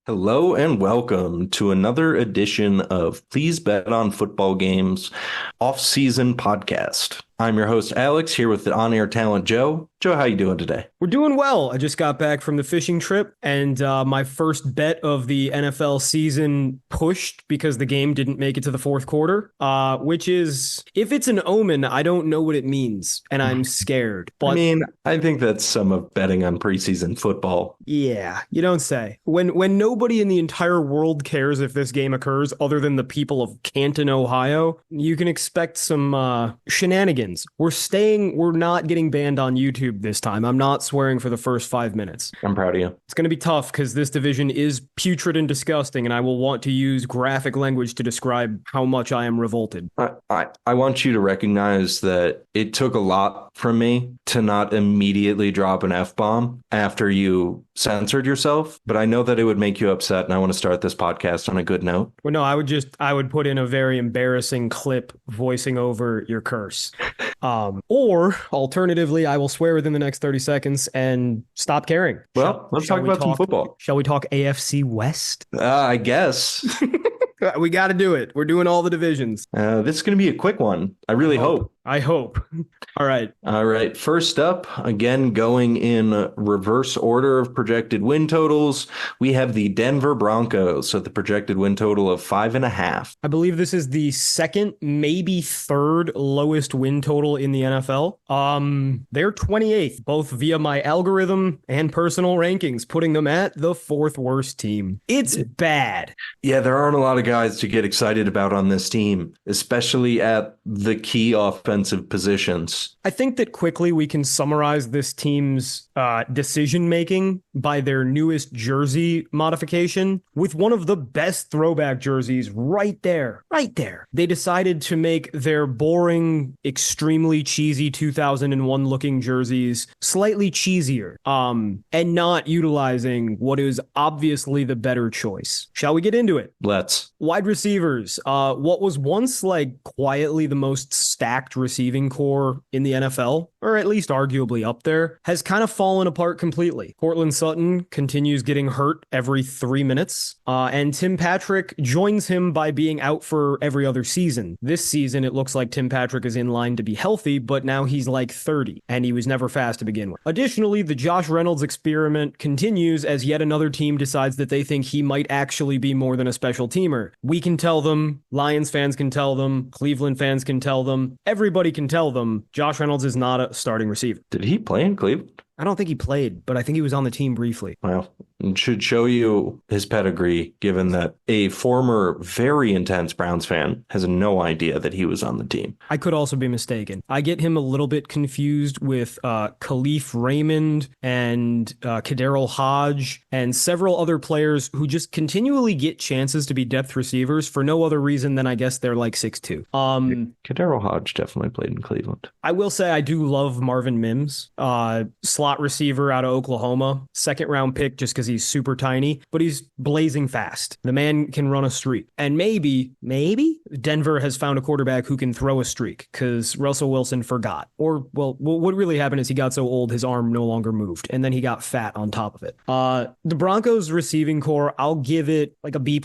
Hello and welcome to another edition of Please Bet on Football Games off-season podcast. I'm your host, Alex, here with the on-air talent, Joe. Joe, how you doing today? We're doing well. I just got back from the fishing trip, and my first bet of the NFL season pushed because the game didn't make it to the fourth quarter, which is, if it's an omen, I don't know what it means, and I'm scared. But I think that's some of betting on preseason football. Yeah, you don't say. When nobody in the entire world cares if this game occurs other than the people of Canton, Ohio, you can expect some shenanigans. We're not getting banned on YouTube this time. I'm not swearing for the first 5 minutes. I'm proud of you. It's going to be tough because this division is putrid and disgusting, and I will want to use graphic language to describe how much I am revolted. I want you to recognize that it took a lot from me to not immediately drop an F-bomb after you censored yourself, but I know that it would make you upset, and I want to start this podcast on a good note. Well, no, I would put in a very embarrassing clip voicing over your curse. Or alternatively, I will swear within the next 30 seconds and stop caring. Well, let's talk about some football. Shall we talk AFC West? I guess. We got to do it. We're doing all the divisions. This is going to be a quick one. I really hope. I hope. All right. First up, again, going in reverse order of projected win totals, we have the Denver Broncos at the projected win total of 5.5. I believe this is the second, maybe third lowest win total in the NFL. They're 28th, both via my algorithm and personal rankings, putting them at the fourth worst team. It's bad. Yeah, there aren't a lot of guys to get excited about on this team, especially at the key offensive positions. I think that quickly we can summarize this team's decision-making by their newest jersey modification with one of the best throwback jerseys right there. They decided to make their boring, extremely cheesy 2001 looking jerseys slightly cheesier, and not utilizing what is obviously the better choice. Shall we get into it? Let's. Wide receivers, what was once like quietly the most stacked receiving core in the NFL, or at least arguably up there, has kind of fallen apart completely. Courtland Sutton continues getting hurt every 3 minutes, and Tim Patrick joins him by being out for every other season. This season, it looks like Tim Patrick is in line to be healthy, but now he's like 30, and he was never fast to begin with. Additionally, the Josh Reynolds experiment continues as yet another team decides that they think he might actually be more than a special teamer. We can tell them, Lions fans can tell them, Cleveland fans can tell them, everybody can tell them Josh Reynolds is not a starting receiver. Did he play in Cleveland? I don't think he played, but I think he was on the team briefly. Well, it should show you his pedigree, given that a former very intense Browns fan has no idea that he was on the team. I could also be mistaken. I get him a little bit confused with Khalif Raymond and Kaderil Hodge and several other players who just continually get chances to be depth receivers for no other reason than I guess they're like 6'2". Kaderil Hodge definitely played in Cleveland. I will say I do love Marvin Mims, slot receiver out of Oklahoma, second round pick just because he's super tiny, but he's blazing fast. The man can run a streak. And maybe Denver has found a quarterback who can throw a streak because Russell Wilson forgot. Or, well, what really happened is he got so old his arm no longer moved, and then he got fat on top of it. The Broncos receiving core, I'll give it like a B+.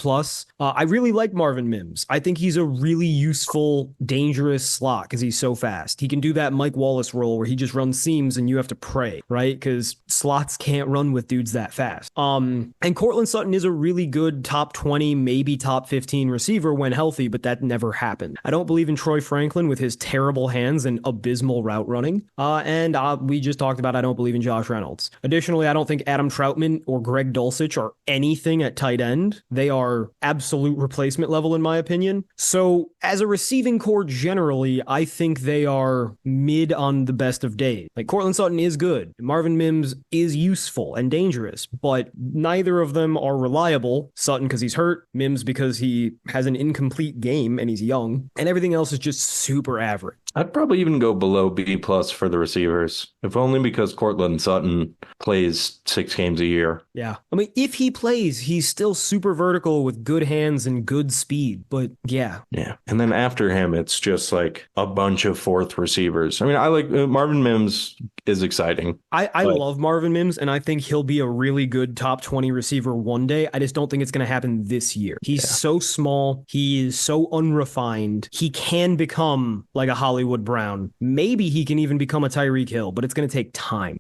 I really like Marvin Mims. I think he's a really useful, dangerous slot because he's so fast. He can do that Mike Wallace role where he just runs seams and you have to pray, right? Because slots can't run with dudes that fast. And Courtland Sutton is a really good top 20, maybe top 15 receiver when healthy, but that never happened. I don't believe in Troy Franklin with his terrible hands and abysmal route running. And we just talked about I don't believe in Josh Reynolds. Additionally, I don't think Adam Troutman or Greg Dulcich are anything at tight end. They are absolute replacement level in my opinion. So as a receiving core generally, I think they are mid on the best of days. Like Courtland Sutton is good. Marvin Mims is useful and dangerous, but neither of them are reliable. Sutton because he's hurt, Mims because he has an incomplete game and he's young, and everything else is just super average. I'd probably even go below B plus for the receivers, if only because Cortland Sutton plays 6 games a year. Yeah. I mean, if he plays, he's still super vertical with good hands and good speed. But yeah. Yeah. And then after him, it's just like a bunch of fourth receivers. I mean, I like Marvin Mims is exciting. I love Marvin Mims, and I think he'll be a really good top 20 receiver one day. I just don't think it's going to happen this year. He's so small. He is so unrefined. He can become like a Hollywood Brown. Maybe he can even become a Tyreek Hill, but it's going to take time.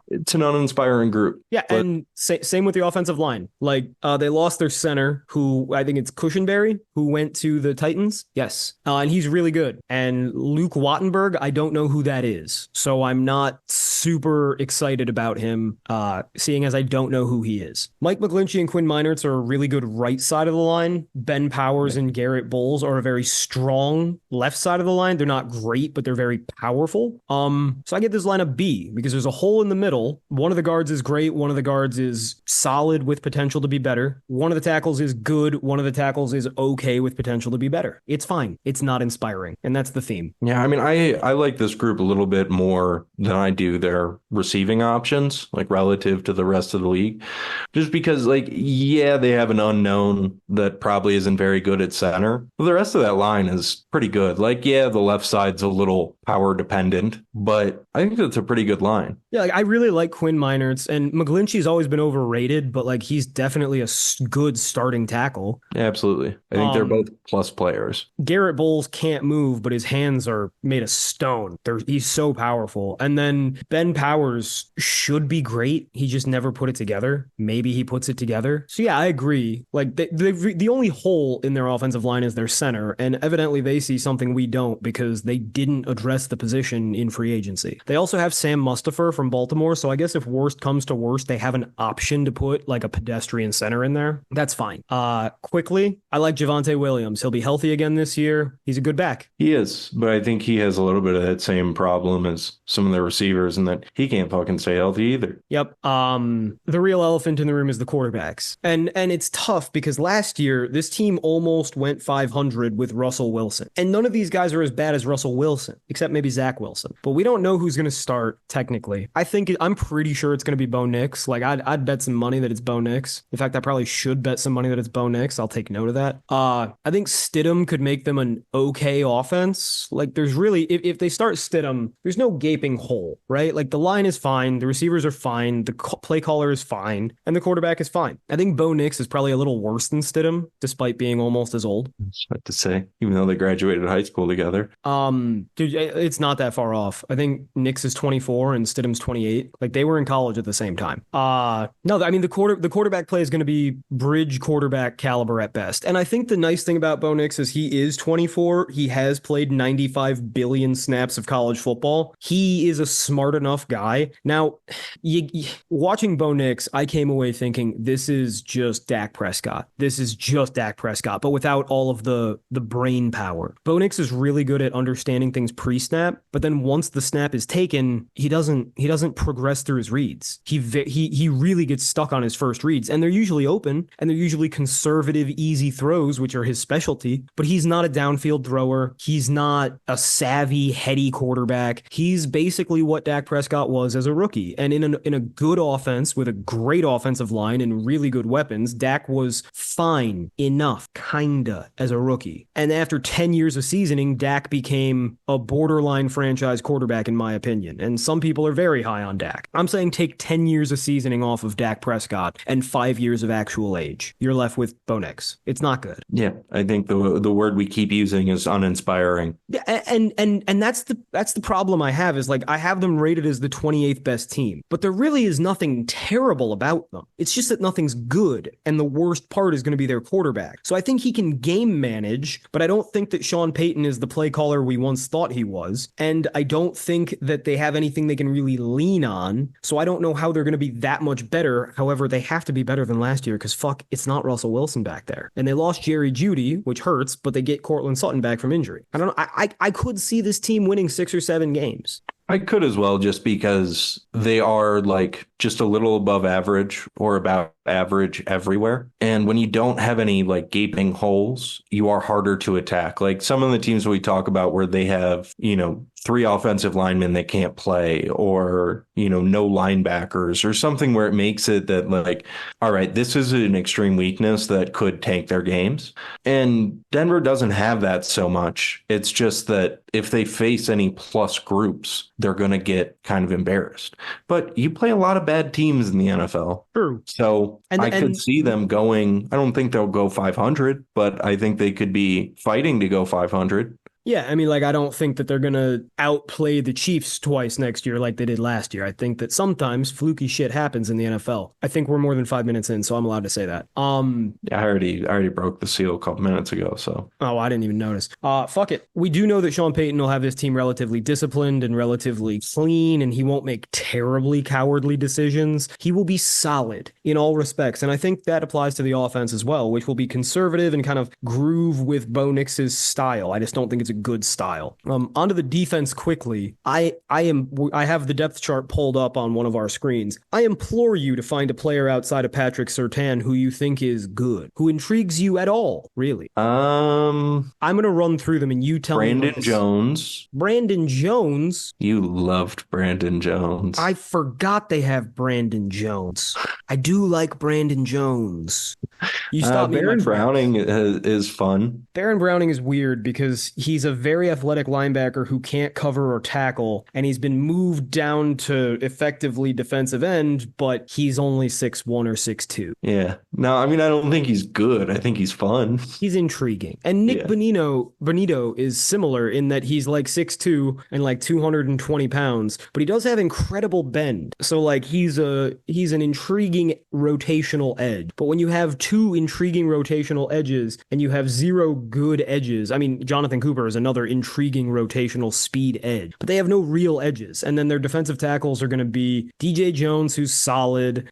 It's an uninspiring group. Yeah, but and same with the offensive line. Like, they lost their center, who I think it's Cushenberry, who went to the Titans. Yes. And he's really good. And Luke Wattenberg, I don't know who that is. So I'm not super excited about him, seeing as I don't know who he is. Mike McGlinchey and Quinn Meinerz are a really good right side of the line. Ben Powers and Garrett Bowles are a very strong left side of the line. They're not great, but they're very powerful. So I get this line a B because there's a hole in the middle. One of the guards is great. One of the guards is solid with potential to be better. One of the tackles is good. One of the tackles is okay with potential to be better. It's fine. It's not inspiring. And that's the theme. Yeah, I mean, I like this group a little bit more than I do their receiving options, like relative to the rest of the league. Just because, like, yeah, they have an unknown that probably isn't very good at center. But the rest of that line is pretty good. Like, yeah, the left side's a little power dependent, but I think that's a pretty good line. Yeah, like, I really like Quinn Meinerz, and McGlinchey's always been overrated, but like he's definitely a good starting tackle. Yeah, absolutely. I think they're both plus players. Garrett Bowles can't move, but his hands are made of stone. He's so powerful. And then Ben Powers should be great. He just never put it together. Maybe he puts it together. So yeah, I agree. Like the only hole in their offensive line is their center, and evidently they see something we don't because they didn't address the position in free agency. They also have Sam Mustipher from Baltimore, so I guess if worst comes to worst, they have an option to put like a pedestrian center in there. That's fine. Quickly, I like Javonte Williams. He'll be healthy again this year. He's a good back. He is, but I think he has a little bit of that same problem as some of the receivers in that he can't fucking stay healthy either. Yep. The real elephant in the room is the quarterbacks. And it's tough because last year, this team almost went 500 with Russell Wilson. And none of these guys are as bad as Russell Wilson, except maybe Zach Wilson. But we don't know who's going to start technically. I'm pretty sure it's going to be Bo Nix. Like, I'd bet some money that it's Bo Nix. In fact, I probably should bet some money that it's Bo Nix. I'll take note of that. I think Stidham could make them an okay offense. Like, there's really, if they start Stidham, there's no gaping hole, right? Like, the line is fine. The receivers are fine. The play caller is fine. And the quarterback is fine. I think Bo Nix is probably a little worse than Stidham, despite being almost as old. It's hard to say, even though they graduated high school together. Dude, it's not that far off. I think Nix is 24 and Stidham's 28. Like, they were in college at the same time. No, I mean, the quarterback play is going to be bridge quarterback caliber at best. And I think the nice thing about Bo Nix is he is 24. He has played 95 billion snaps of college football. He is a smart enough guy. Now, watching Bo Nix, I came away thinking this is just Dak Prescott. This is just Dak Prescott, but without all of the brain power. Bo Nix is really good at understanding things pre-snap, but then once the snap is taken, he doesn't progress through his reads. He really gets stuck on his first reads, and they're usually open, and they're usually conservative, easy throws, which are his specialty, but he's not a downfield thrower. He's not a savvy, heady quarterback. He's basically what Dak Prescott was as a rookie, and in a good offense with a great offensive line and really good weapons, Dak was fine enough, kinda, as a rookie. And after 10 years of seasoning, Dak became a borderline franchise quarterback, in my opinion. And some people are very high on Dak. I'm saying take 10 years of seasoning off of Dak Prescott and 5 years of actual age. You're left with Bo Nix. It's not good. Yeah, I think the word we keep using is uninspiring. Yeah, and that's the problem I have is, like, I have them rated as the 28th best team, but there really is nothing terrible about them. It's just that nothing's good, and the worst part is going to be their quarterback. So I think he can game manage, but I don't think that Sean Payton is the play caller we once thought he was, and I don't think that they have anything they can really lean on, so I don't know how they're going to be that much better. However, they have to be better than last year because, fuck, it's not Russell Wilson back there. And they lost Jerry Jeudy, which hurts, but they get Cortland Sutton back from injury. I don't know. I could see this team winning 6 or 7 games. I could as well, just because they are like just a little above average or about average everywhere. And when you don't have any like gaping holes, you are harder to attack. Like some of the teams we talk about where they have, three offensive linemen that can't play, or, no linebackers or something, where it makes it that like, all right, this is an extreme weakness that could tank their games. And Denver doesn't have that so much. It's just that if they face any plus groups, they're going to get kind of embarrassed. But you play a lot of bad teams in the NFL. True. So I could see them going, I don't think they'll go 500, but I think they could be fighting to go 500. Yeah, I mean, like, I don't think that they're going to outplay the Chiefs twice next year like they did last year. I think that sometimes fluky shit happens in the NFL. I think we're more than 5 minutes in, so I'm allowed to say that. Yeah, I already broke the seal a couple minutes ago, so. Oh, I didn't even notice. Fuck it. We do know that Sean Payton will have this team relatively disciplined and relatively clean, and he won't make terribly cowardly decisions. He will be solid in all respects, and I think that applies to the offense as well, which will be conservative and kind of groove with Bo Nix's style. I just don't think it's a good style. Onto the defense quickly. I have the depth chart pulled up on one of our screens. I implore you to find a player outside of Patrick Surtain who you think is good, who intrigues you at all, really. I'm gonna run through them and you tell me. Brandon Jones. Brandon Jones. You loved Brandon Jones. I forgot they have Brandon Jones. I do like Brandon Jones. You stop me. Baron Browning is fun. Baron Browning is weird because he's a very athletic linebacker who can't cover or tackle, and he's been moved down to effectively defensive end, but he's only 6'1" or 6'2". Yeah. No, I mean, I don't think he's good. I think he's fun. He's intriguing. And Nick Bonito is similar in that he's like 6'2" and like 220 pounds, but he does have incredible bend. So like he's an intriguing rotational edge. But when you have two intriguing rotational edges and you have zero good edges, I mean, Jonathan Cooper is another intriguing rotational speed edge, but they have no real edges. And then their defensive tackles are going to be DJ Jones, who's solid,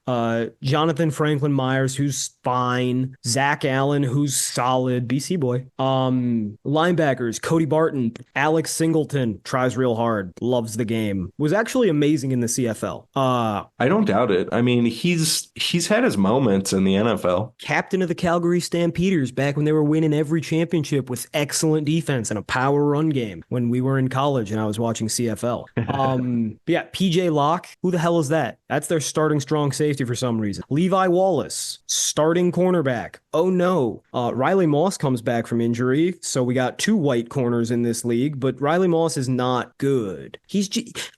Jonathan Franklin Myers, who's fine, Zach Allen, who's solid, BC boy, linebackers, Cody Barton, Alex Singleton, tries real hard, loves the game, was actually amazing in the CFL. I don't doubt it. I mean, he's had his moments in the NFL. Captain of the Calgary Stampeders back when they were winning every championship with excellent defense and a power run game when we were in college and I was watching CFL. But yeah, PJ Locke, who the hell is that? That's their starting strong safety for some reason. Levi Wallace, starting cornerback. Oh no. Riley Moss comes back from injury, so we got two white corners in this league, but Riley Moss is not good.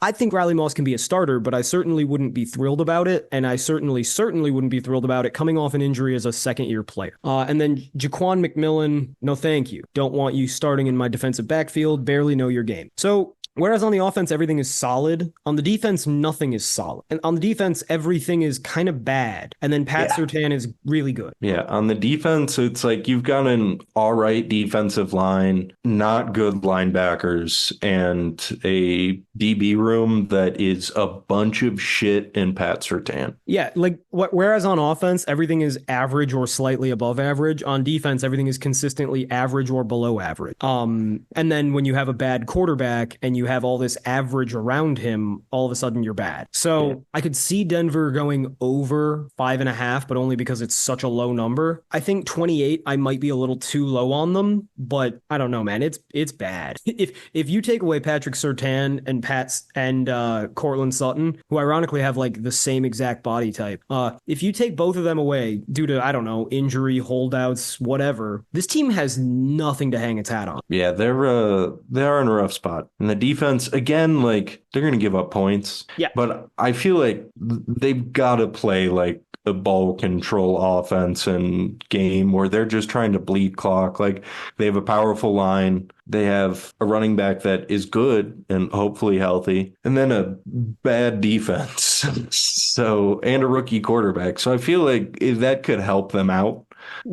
I think Riley Moss can be a starter, but I certainly wouldn't be thrilled about it, and I certainly wouldn't be thrilled about it coming off an injury as a second-year player. And then Jaquan McMillan, no thank you. Don't want you starting in my defensive backfield, barely know your game. So whereas on the offense, everything is solid, on the defense, nothing is solid. And on the defense, everything is kind of bad. And then Pat Surtain is really good. Yeah, on the defense, it's like you've got an all right defensive line, not good linebackers, and a DB room that is a bunch of shit in Pat Surtain. Yeah, like whereas on offense, everything is average or slightly above average. On defense, everything is consistently average or below average. And then when you have a bad quarterback and you have all this average around him, all of a sudden you're bad. So I could see Denver going over 5.5, but only because it's such a low number. I think 28, I might be a little too low on them, but I don't know, man. It's bad. If you take away Patrick Surtain and Cortland Sutton, who ironically have like the same exact body type, if you take both of them away due to, I don't know, injury, holdouts, whatever, this team has nothing to hang its hat on. Yeah, they are in a rough spot. And the defense, again, like they're going to give up points. Yeah. But I feel like they've got to play like a ball control offense and game where they're just trying to bleed clock. Like they have a powerful line. They have a running back that is good and hopefully healthy, and then a bad defense. And a rookie quarterback. So I feel like that could help them out.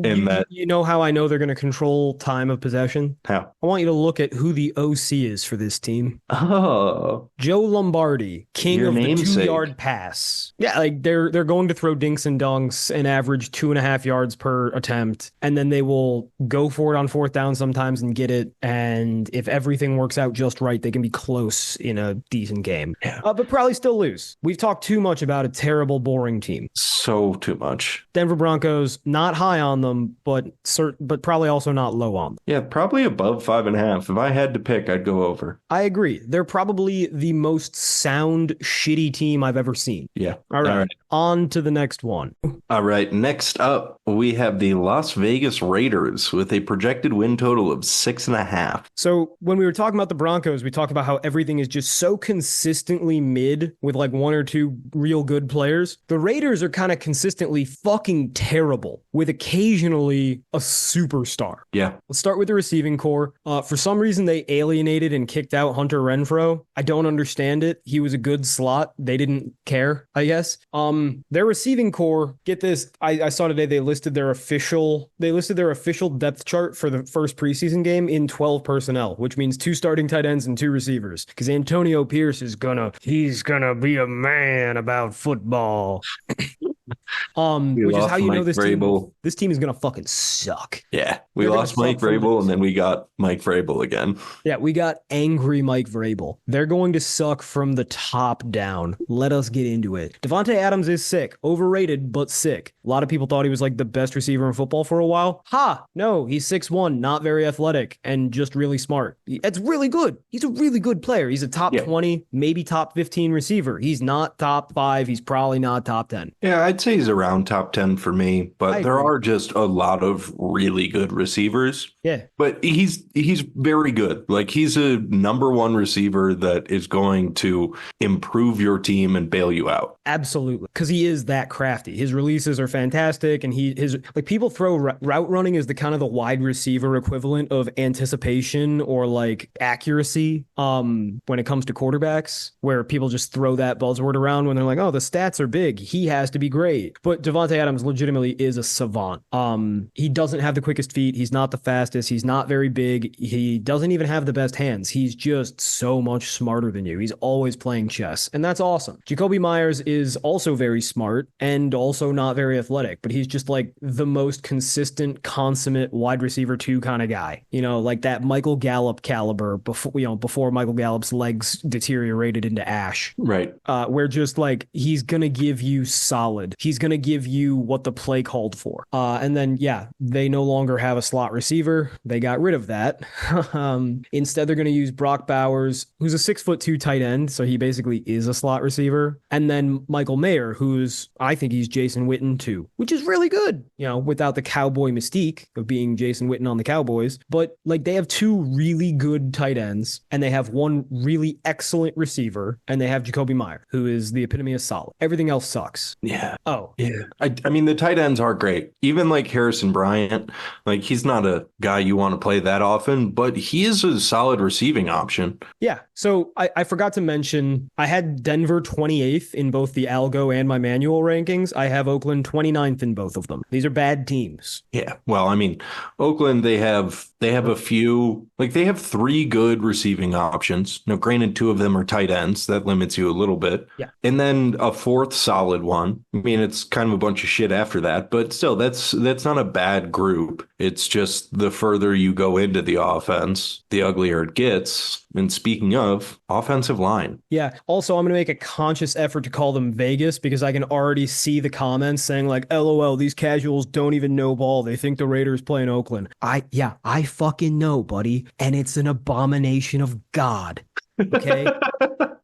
in that. You know how I know they're going to control time of possession? How? I want you to look at who the OC is for this team. Oh, Joe Lombardi, king your of the namesake. 2-yard pass. Yeah, like they're going to throw dinks and dunks and average 2.5 yards per attempt, and then they will go for it on fourth down sometimes and get it. And if everything works out just right, they can be close in a decent game. Yeah. But probably still lose. We've talked too much about a terrible, boring team. So too much. Denver Broncos, not high on them, but probably also not low on them. Yeah, probably above 5.5. If I had to pick, I'd go over. I agree. They're probably the most sound, shitty team I've ever seen. Yeah. All right. On to the next one. All right. Next up, we have the Las Vegas Raiders with a projected win total of 6.5. So when we were talking about the Broncos, we talked about how everything is just so consistently mid with like one or two real good players. The Raiders are kind of consistently fucking terrible with occasionally a superstar. Yeah. Let's start with the receiving core. For some reason, they alienated and kicked out Hunter Renfrow. I don't understand it. He was a good slot. They didn't care, I guess. Their receiving core, get this, I saw today they listed their official depth chart for the first preseason game in 12 personnel, which means 2 starting tight ends and 2 receivers. Because Antonio Pierce he's gonna be a man about football. Which is how you know this team is gonna fucking suck. Yeah, we lost Mike Vrabel and then we got Mike Vrabel again. Yeah, we got angry Mike Vrabel. They're going to suck from the top down. Let us get into it. Devontae Adams is sick, overrated but sick. A lot of people thought he was like the best receiver in football for a while. No, he's 6'1", not very athletic, and just really smart. It's really good. He's a really good player. He's a top 20, maybe top 15 receiver. He's not top 5. He's probably not top 10. Yeah, I'd say he's around top 10 for me, but there are just a lot of really good receivers. Yeah. But he's very good. Like, he's a number 1 receiver that is going to improve your team and bail you out. Absolutely. Because he is that crafty. His releases are fantastic, and people throw route running as the kind of the wide receiver equivalent of anticipation or like accuracy when it comes to quarterbacks, where people just throw that buzzword around when they're like, oh, the stats are big, he has to be great. But Devontae Adams legitimately is a savant. He doesn't have the quickest feet. He's not the fastest. He's not very big. He doesn't even have the best hands. He's just so much smarter than you. He's always playing chess, and that's awesome. Jacoby Myers is also very smart and also not very athletic, but he's just like the most consistent, consummate wide receiver 2 kind of guy. You know, like that Michael Gallup caliber before Michael Gallup's legs deteriorated into ash. Right. Where just like he's gonna give you solid. He's gonna give you what the play called for. And then they no longer have a slot receiver. They got rid of that. Instead, they're gonna use Brock Bowers, who's a 6'2" tight end, so he basically is a slot receiver. And then Michael Mayer, I think he's Jason Witten too, which is really good, without the cowboy mystique of being Jason Witten on the Cowboys. But like they have 2 really good tight ends, and they have 1 really excellent receiver, and they have Jacoby Meyer, who is the epitome of solid. Everything else sucks. Yeah. Oh. Yeah. I mean, the tight ends are great. Even like Harrison Bryant, like he's not a guy you want to play that often, but he is a solid receiving option. Yeah. So I forgot to mention, I had Denver 28th in both the algo and my manual rankings. I have Oakland 29th in both of them. These are bad teams. Yeah. Well, I mean, Oakland, they have a few, like they have 3 good receiving options. Now, granted, 2 of them are tight ends. That limits you a little bit. Yeah. And then a 4th solid one. I mean, it's kind of a bunch of shit after that, but still, that's not a bad group. It's just the further you go into the offense, the uglier it gets. And speaking of, offensive line. Yeah. Also, I'm going to make a conscious effort to call them Vegas because I can already see the comments saying like, LOL, these casuals don't even know ball. They think the Raiders play in Oakland. I fucking know, buddy. And it's an abomination of God. Okay.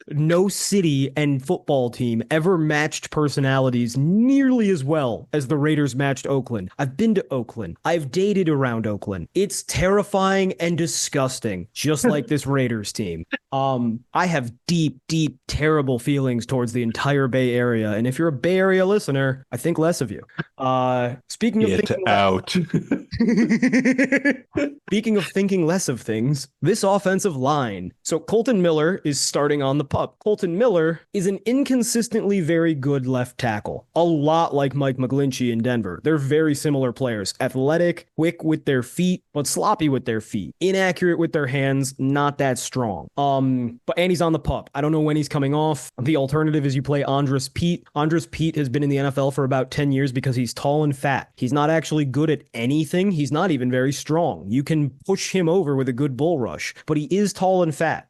No city and football team ever matched personalities nearly as well as the Raiders matched Oakland. I've been to Oakland. I've dated around Oakland. It's terrifying and disgusting, just like this Raiders team. I have deep, deep, terrible feelings towards the entire Bay Area. And if you're a Bay Area listener, I think less of you. Speaking of thinking less of things, this offensive line. So Colton Miller is starting on the pup. Colton Miller is an inconsistently very good left tackle. A lot like Mike McGlinchey in Denver. They're very similar players. Athletic, quick with their feet, but sloppy with their feet. Inaccurate with their hands, not that strong. And he's on the pup. I don't know when he's coming off. The alternative is you play Andres Pete. Andres Pete has been in the NFL for about 10 years because he's tall and fat. He's not actually good at anything. He's not even very strong. You can push him over with a good bull rush, but he is tall and fat.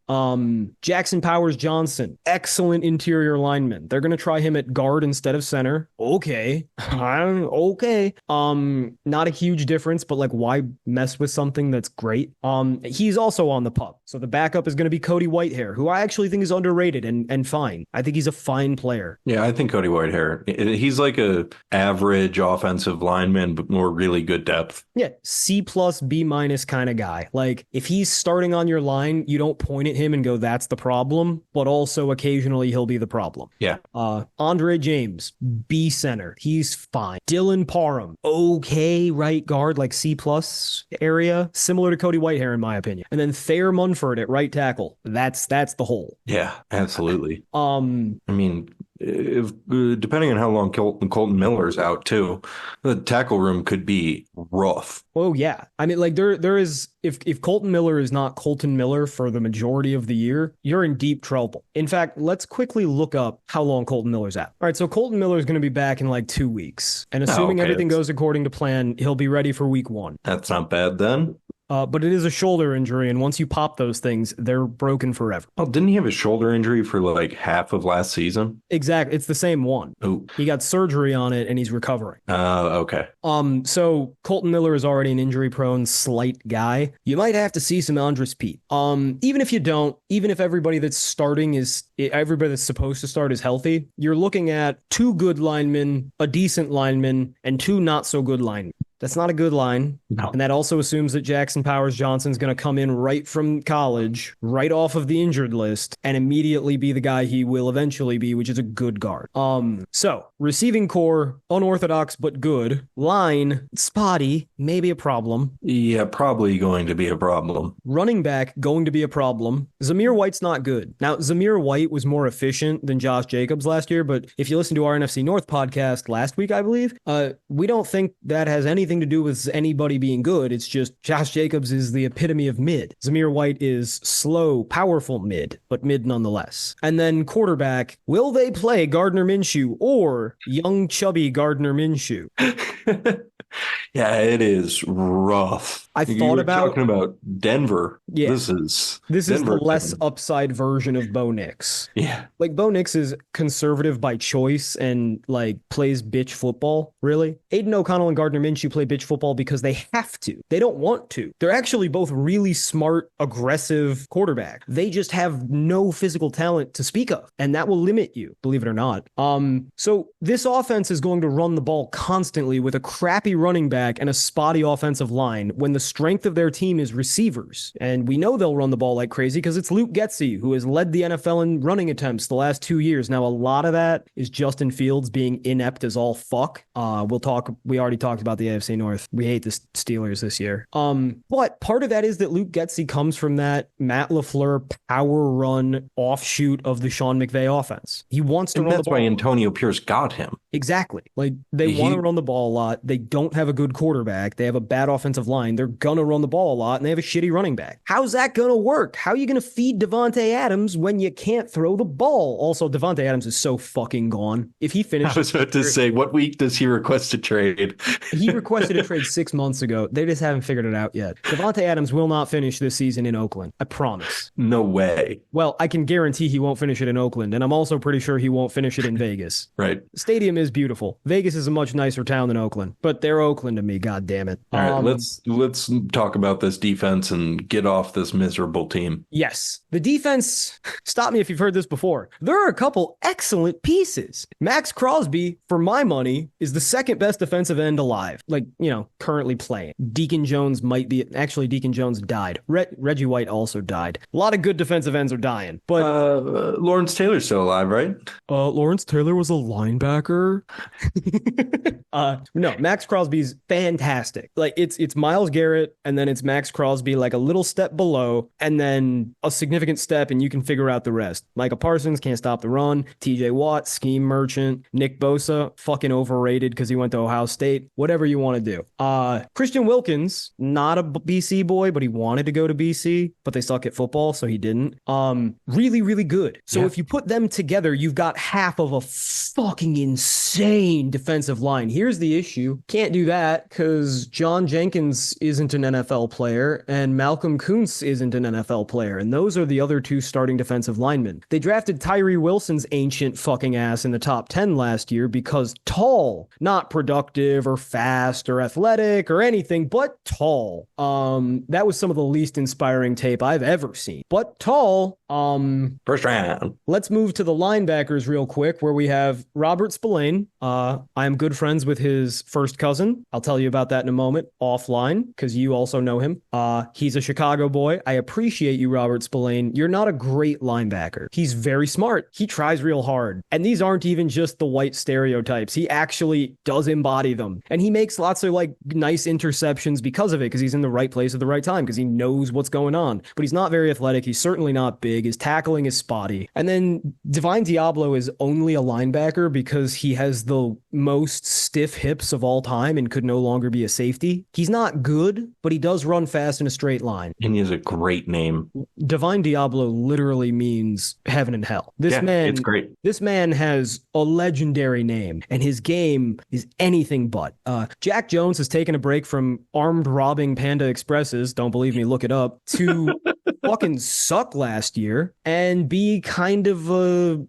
Jackson Powers Johnson, excellent interior lineman. They're going to try him at guard instead of center. Okay. Okay. Not a huge difference, but like, why mess with something that's great? He's also on the pup. So the backup is going to be Cody Whitehair, who I actually think is underrated and fine. I think he's a fine player. Yeah, I think Cody Whitehair, he's like a average offensive lineman, but more really good depth. Yeah, C plus, B minus kind of guy. Like, if he's starting on your line, you don't point at him and go, that's the problem, but also occasionally he'll be the problem. Yeah. Andre James, B center. He's fine. Dylan Parham, okay, right guard, like C plus area, similar to Cody Whitehair in my opinion. And then Thayer Munford at right tackle. That's the hole. Yeah, absolutely. I mean, if depending on how long Colton Miller's out too, the tackle room could be rough. Oh yeah, I mean, like there is, if Colton Miller is not Colton Miller for the majority of the year, you're in deep trouble. In fact, let's quickly look up how long Colton Miller's out. All right, so Colton Miller is going to be back in like 2 weeks, and assuming everything goes according to plan, he'll be ready for week 1. That's not bad then. But it is a shoulder injury, and once you pop those things, they're broken forever. Oh, didn't he have a shoulder injury for like half of last season? Exactly. It's the same one. Oh. He got surgery on it, and he's recovering. Okay. So Colton Miller is already an injury-prone, slight guy. You might have to see some Andres Pete. Even if you don't, even if everybody that's supposed to start is healthy, you're looking at 2 good linemen, a decent lineman, and 2 not-so-good linemen. That's not a good line. No. And that also assumes that Jackson Powers Johnson's going to come in right from college, right off of the injured list, and immediately be the guy he will eventually be, which is a good guard. So receiving core, unorthodox but good. Line, spotty, maybe a problem. Yeah, probably going to be a problem. Running back, going to be a problem. Zamir White's not good. Now, Zamir White was more efficient than Josh Jacobs last year, but if you listen to our NFC North podcast last week, I believe, we don't think that has anything to do with anybody being good. It's just Josh Jacobs is the epitome of mid. Zamir White is slow, powerful mid, but mid nonetheless. And then quarterback, will they play Gardner Minshew or young chubby Gardner Minshew? Yeah, it is rough. You were talking about Denver. Yeah, this is the less upside version of Bo Nix. Yeah, like Bo Nix is conservative by choice and like plays bitch football. Really, Aiden O'Connell and Gardner Minshew play bitch football because they have to. They don't want to. They're actually both really smart, aggressive quarterbacks. They just have no physical talent to speak of, and that will limit you, believe it or not. So this offense is going to run the ball constantly with a crappy running back and a spotty offensive line when the strength of their team is receivers. And we know they'll run the ball like crazy because it's Luke Getsy, who has led the NFL in running attempts the last 2 years. Now, a lot of that is Justin Fields being inept as all fuck. We already talked about the AFC North. We hate the Steelers this year. But part of that is that Luke Getsy comes from that Matt LaFleur power run offshoot of the Sean McVay offense. He wants to run the ball. That's why Antonio Pierce got him. Exactly. Like, they want to run the ball a lot. They don't have a good quarterback. They have a bad offensive line. They're going to run the ball a lot, and they have a shitty running back. How's that going to work? How are you going to feed Devontae Adams when you can't throw the ball? Also, Devontae Adams is so fucking gone. If he finishes... I was about to say, what week does he request a trade? He requested a trade 6 months ago. They just haven't figured it out yet. Devontae Adams will not finish this season in Oakland. I promise. No way. Well, I can guarantee he won't finish it in Oakland, and I'm also pretty sure he won't finish it in Vegas. Right. The stadium is beautiful. Vegas is a much nicer town than Oakland, but they're Oakland to me, god damn it. All right, let's talk about this defense and get off this miserable team. Yes. The defense, stop me if you've heard this before. There are a couple excellent pieces. Max Crosby, for my money, is the second best defensive end alive. Like, currently playing. Deacon Jones Deacon Jones died. Reggie White also died. A lot of good defensive ends are dying. But Lawrence Taylor's still alive, right? Lawrence Taylor was a linebacker. No, Max Crosby Crosby's fantastic. Like it's Myles Garrett and then it's Max Crosby, like a little step below and then a significant step, and you can figure out the rest. Micah Parsons can't stop the run. TJ Watt, scheme merchant. Nick Bosa, fucking overrated because he went to Ohio State. Whatever you want to do. Christian Wilkins, not a BC boy, but he wanted to go to BC, but they suck at football, so he didn't. Really, really good. So if you put them together, you've got half of a fucking insane defensive line. Here's the issue. Can't do that because John Jenkins isn't an NFL player and Malcolm Kuntz isn't an NFL player. And those are the other two starting defensive linemen. They drafted Tyree Wilson's ancient fucking ass in the top 10 last year because tall, not productive or fast or athletic or anything, but tall. That was some of the least inspiring tape I've ever seen. But tall. First round. Let's move to the linebackers real quick, where we have Robert Spillane. I am good friends with his first cousin. I'll tell you about that in a moment offline because you also know him. He's a Chicago boy. I appreciate you, Robert Spillane. You're not a great linebacker. He's very smart. He tries real hard. And these aren't even just the white stereotypes. He actually does embody them. And he makes lots of like nice interceptions because of it, because he's in the right place at the right time, because he knows what's going on. But he's not very athletic. He's certainly not big. His tackling is spotty. And then Divine Diablo is only a linebacker because he has the most stiff hips of all time and could no longer be a safety. He's not good, but he does run fast in a straight line. And he has a great name. Divine Diablo literally means heaven and hell. It's great. This man has a legendary name, and his game is anything but. Jack Jones has taken a break from armed robbing Panda Expresses, don't believe me, look it up, to fucking suck last year and be kind of a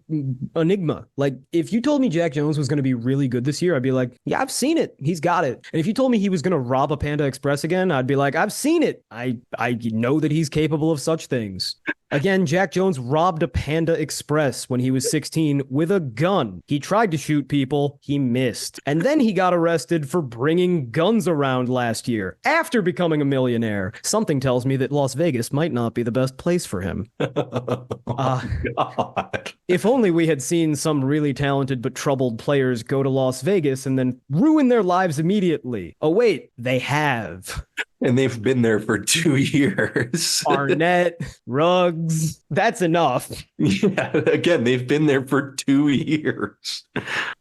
enigma. Like, if you told me Jack Jones was going to be really good this year, I'd be like, yeah, I've seen it. He's got it. And if you told me he was going to rob a Panda Express again, I'd be like, I've seen it. I know that he's capable of such things. Again, Jack Jones robbed a Panda Express when he was 16 with a gun. He tried to shoot people. He missed. And then he got arrested for bringing guns around last year after becoming a millionaire. Something tells me that Las Vegas might not be the best place for him. God. If only we had seen some really talented but troubled players go to Las Vegas and then ruin their lives immediately. Oh, wait, they have. And they've been there for 2 years. Arnett, Ruggs, that's enough. Yeah, again, they've been there for 2 years,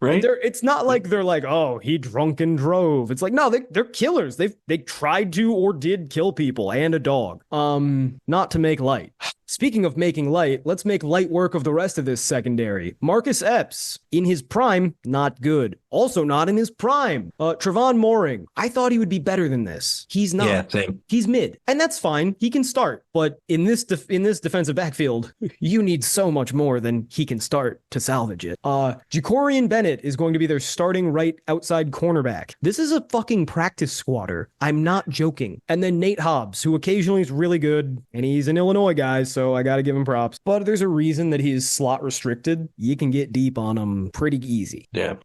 right? It's not like they're like, oh, he drunk and drove. It's like, no, they're killers. They tried to or did kill people and a dog. Not to make light. Speaking of making light, let's make light work of the rest of this secondary. Marcus Epps, in his prime, not good. Also not in his prime. Trevon Moring, I thought he would be better than this. He's not. Yeah, same. He's mid, and that's fine. He can start. But in this defensive backfield, you need so much more than he can start to salvage it. Jacorian Bennett is going to be their starting right outside cornerback. This is a fucking practice squatter. I'm not joking. And then Nate Hobbs, who occasionally is really good, and he's an Illinois guy, so I got to give him props. But there's a reason that he's slot restricted. You can get deep on him pretty easy. Yeah.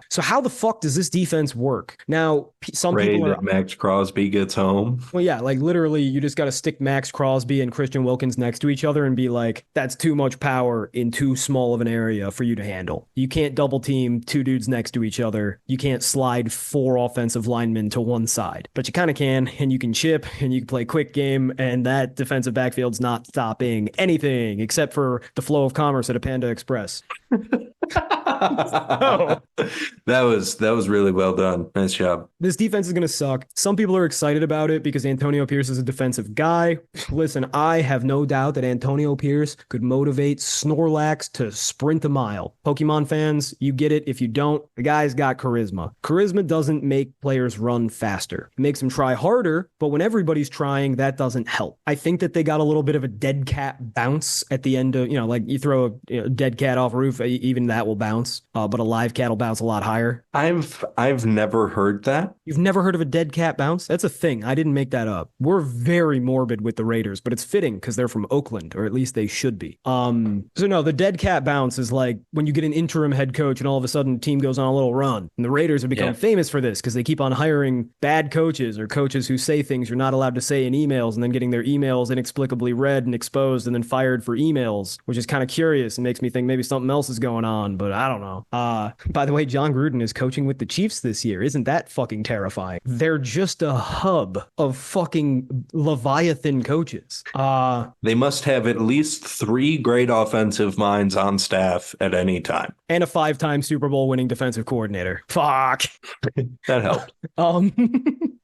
So how the fuck does this defense work? Now, some people are... Max Crosby gets home. Well, yeah, like literally you just got to stick Max Crosby and Christian Wilkins next to each other and be like, that's too much power in too small of an area for you to handle. You can't double team two dudes next to each other. You can't slide 4 offensive linemen to one side, but you kind of can, and you can chip and you can play quick game, and that defensive backfield's not stopping anything except for the flow of commerce at a Panda Express. Oh. That was really well done. Nice job. This defense is going to suck. Some people are excited about it because Antonio Pierce is a defensive guy. Listen, I have no doubt that Antonio Pierce could motivate Snorlax to sprint a mile. Pokemon fans, you get it. If you don't, the guy's got charisma. Charisma doesn't make players run faster. It makes them try harder, but when everybody's trying, that doesn't help. I think that they got a little bit of a dead cat bounce at the end of, like you throw a dead cat off a roof, even that will bounce, but a live cat will bounce a lot higher. I've never heard that. You've never heard of a dead cat bounce? That's a thing. I didn't make that up. We're very morbid with the Raiders, but it's fitting because they're from Oakland, or at least they should be. So no, the dead cat bounce is like when you get an interim head coach and all of a sudden the team goes on a little run. And the Raiders have become famous for this because they keep on hiring bad coaches or coaches who say things you're not allowed to say in emails and then getting their emails inexplicably read and exposed and then fired for emails, which is kind of curious and makes me think maybe something else is going on, but I don't know. By the way, John Gruden is coaching with the Chiefs this year. Isn't that fucking terrifying? They're just a hub of fucking Leviathan coaches. They must have at least 3 great offensive minds on staff at any time. And a 5-time Super Bowl winning defensive coordinator. Fuck. That helped.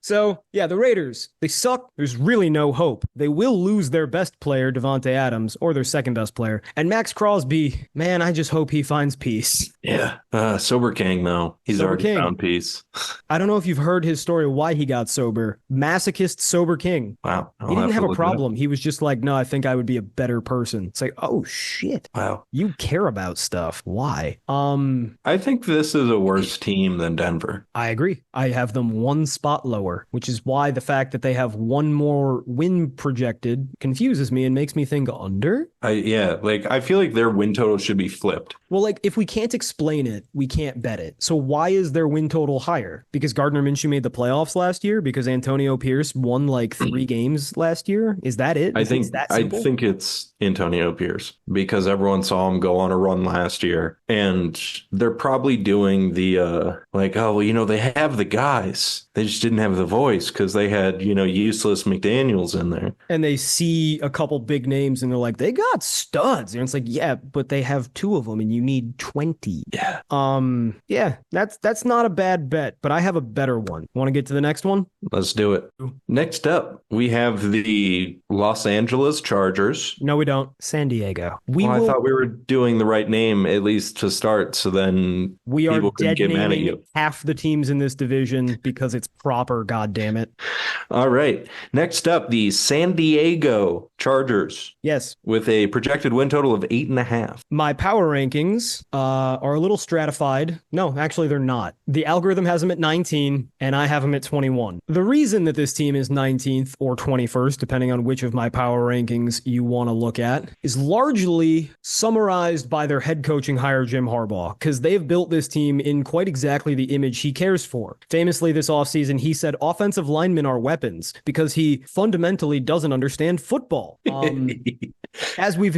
So, yeah, the Raiders, they suck. There's really no hope. They will lose their best player, Devontae Adams, or their second best player. And Max Crosby, man, I just hope he finds peace. Yeah. Sober King, though. He's Sober already King. found peace. I don't know if you've heard his story, why he got sober. Masochist Sober King. Wow. He didn't have a problem. He was just like, no, I think I would be a better person. It's like, oh, shit. Wow. You care about stuff. Why? I think this is a worse team than Denver. I agree. I have them 1 spot lower, which is why the fact that they have 1 more win projected confuses me and makes me think under. I feel like their win total should be flipped. Well, like, if we can't explain it, we can't bet it. So why is their win total higher? Because Gardner Minshew made the playoffs last year? Because Antonio Pierce won like 3 games last year? Is that it? I think it's Antonio Pierce, because everyone saw him go on a run last year, and they're probably doing the they have the guys. They just didn't have the voice because they had, useless McDaniels in there. And they see a couple big names and they're like, they got studs. And it's like, yeah, but they have 2 of them and you need 20. Yeah. Yeah, that's not a bad bet, but I have a better one. Want to get to the next one? Let's do it. Next up, we have the Los Angeles Chargers. No, we don't. San Diego. I thought we were doing the right name, at least to start, so then we are dead get mad at naming you. half the teams in this division because it's proper, goddammit. All right. Next up, the San Diego Chargers. Yes. With a projected win total of 8.5. My power rankings are a little stratified. No, actually, they're not. The algorithm has them at 19, and I have them at 21. The reason that this team is 19th or 21st, depending on which of my power rankings you want to look at, is largely summarized by their head coaching hire, Jim Harbaugh, because they've built this team in quite exactly the image he cares for. Famously, this offseason, he said offensive linemen are weapons because he fundamentally doesn't understand football. As we've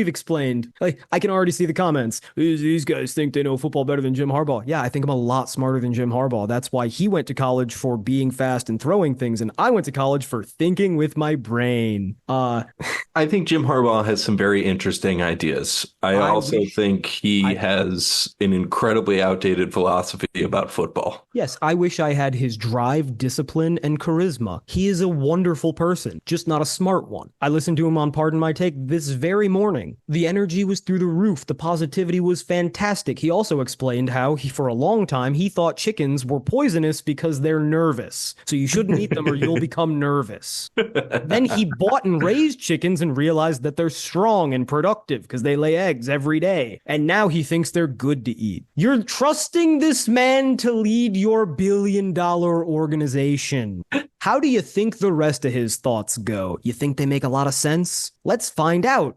explained, like, I can already see the comments. These guys think they know football better than Jim Harbaugh. Yeah, I think I'm a lot smarter than Jim Harbaugh. That's why he went to college for being fast and throwing things, and I went to college for thinking with my brain. I think Jim Harbaugh has some very interesting ideas. I also think he has an incredibly outdated philosophy about football. Yes, I wish I had his drive, discipline, and charisma. He is a wonderful person, just not a smart one. I listened to him on Pardon My Take this very morning. The energy was through the roof. The positivity was fantastic. He also explained how for a long time he thought chickens were poisonous because they're nervous. So you shouldn't eat them or you'll become nervous. Then he bought and raised chickens and realized that they're strong and productive because they lay eggs every day. And now he thinks they're good to eat. You're trusting this man to lead your billion-dollar organization. How do you think the rest of his thoughts go? You think they make a lot of sense? Let's find out.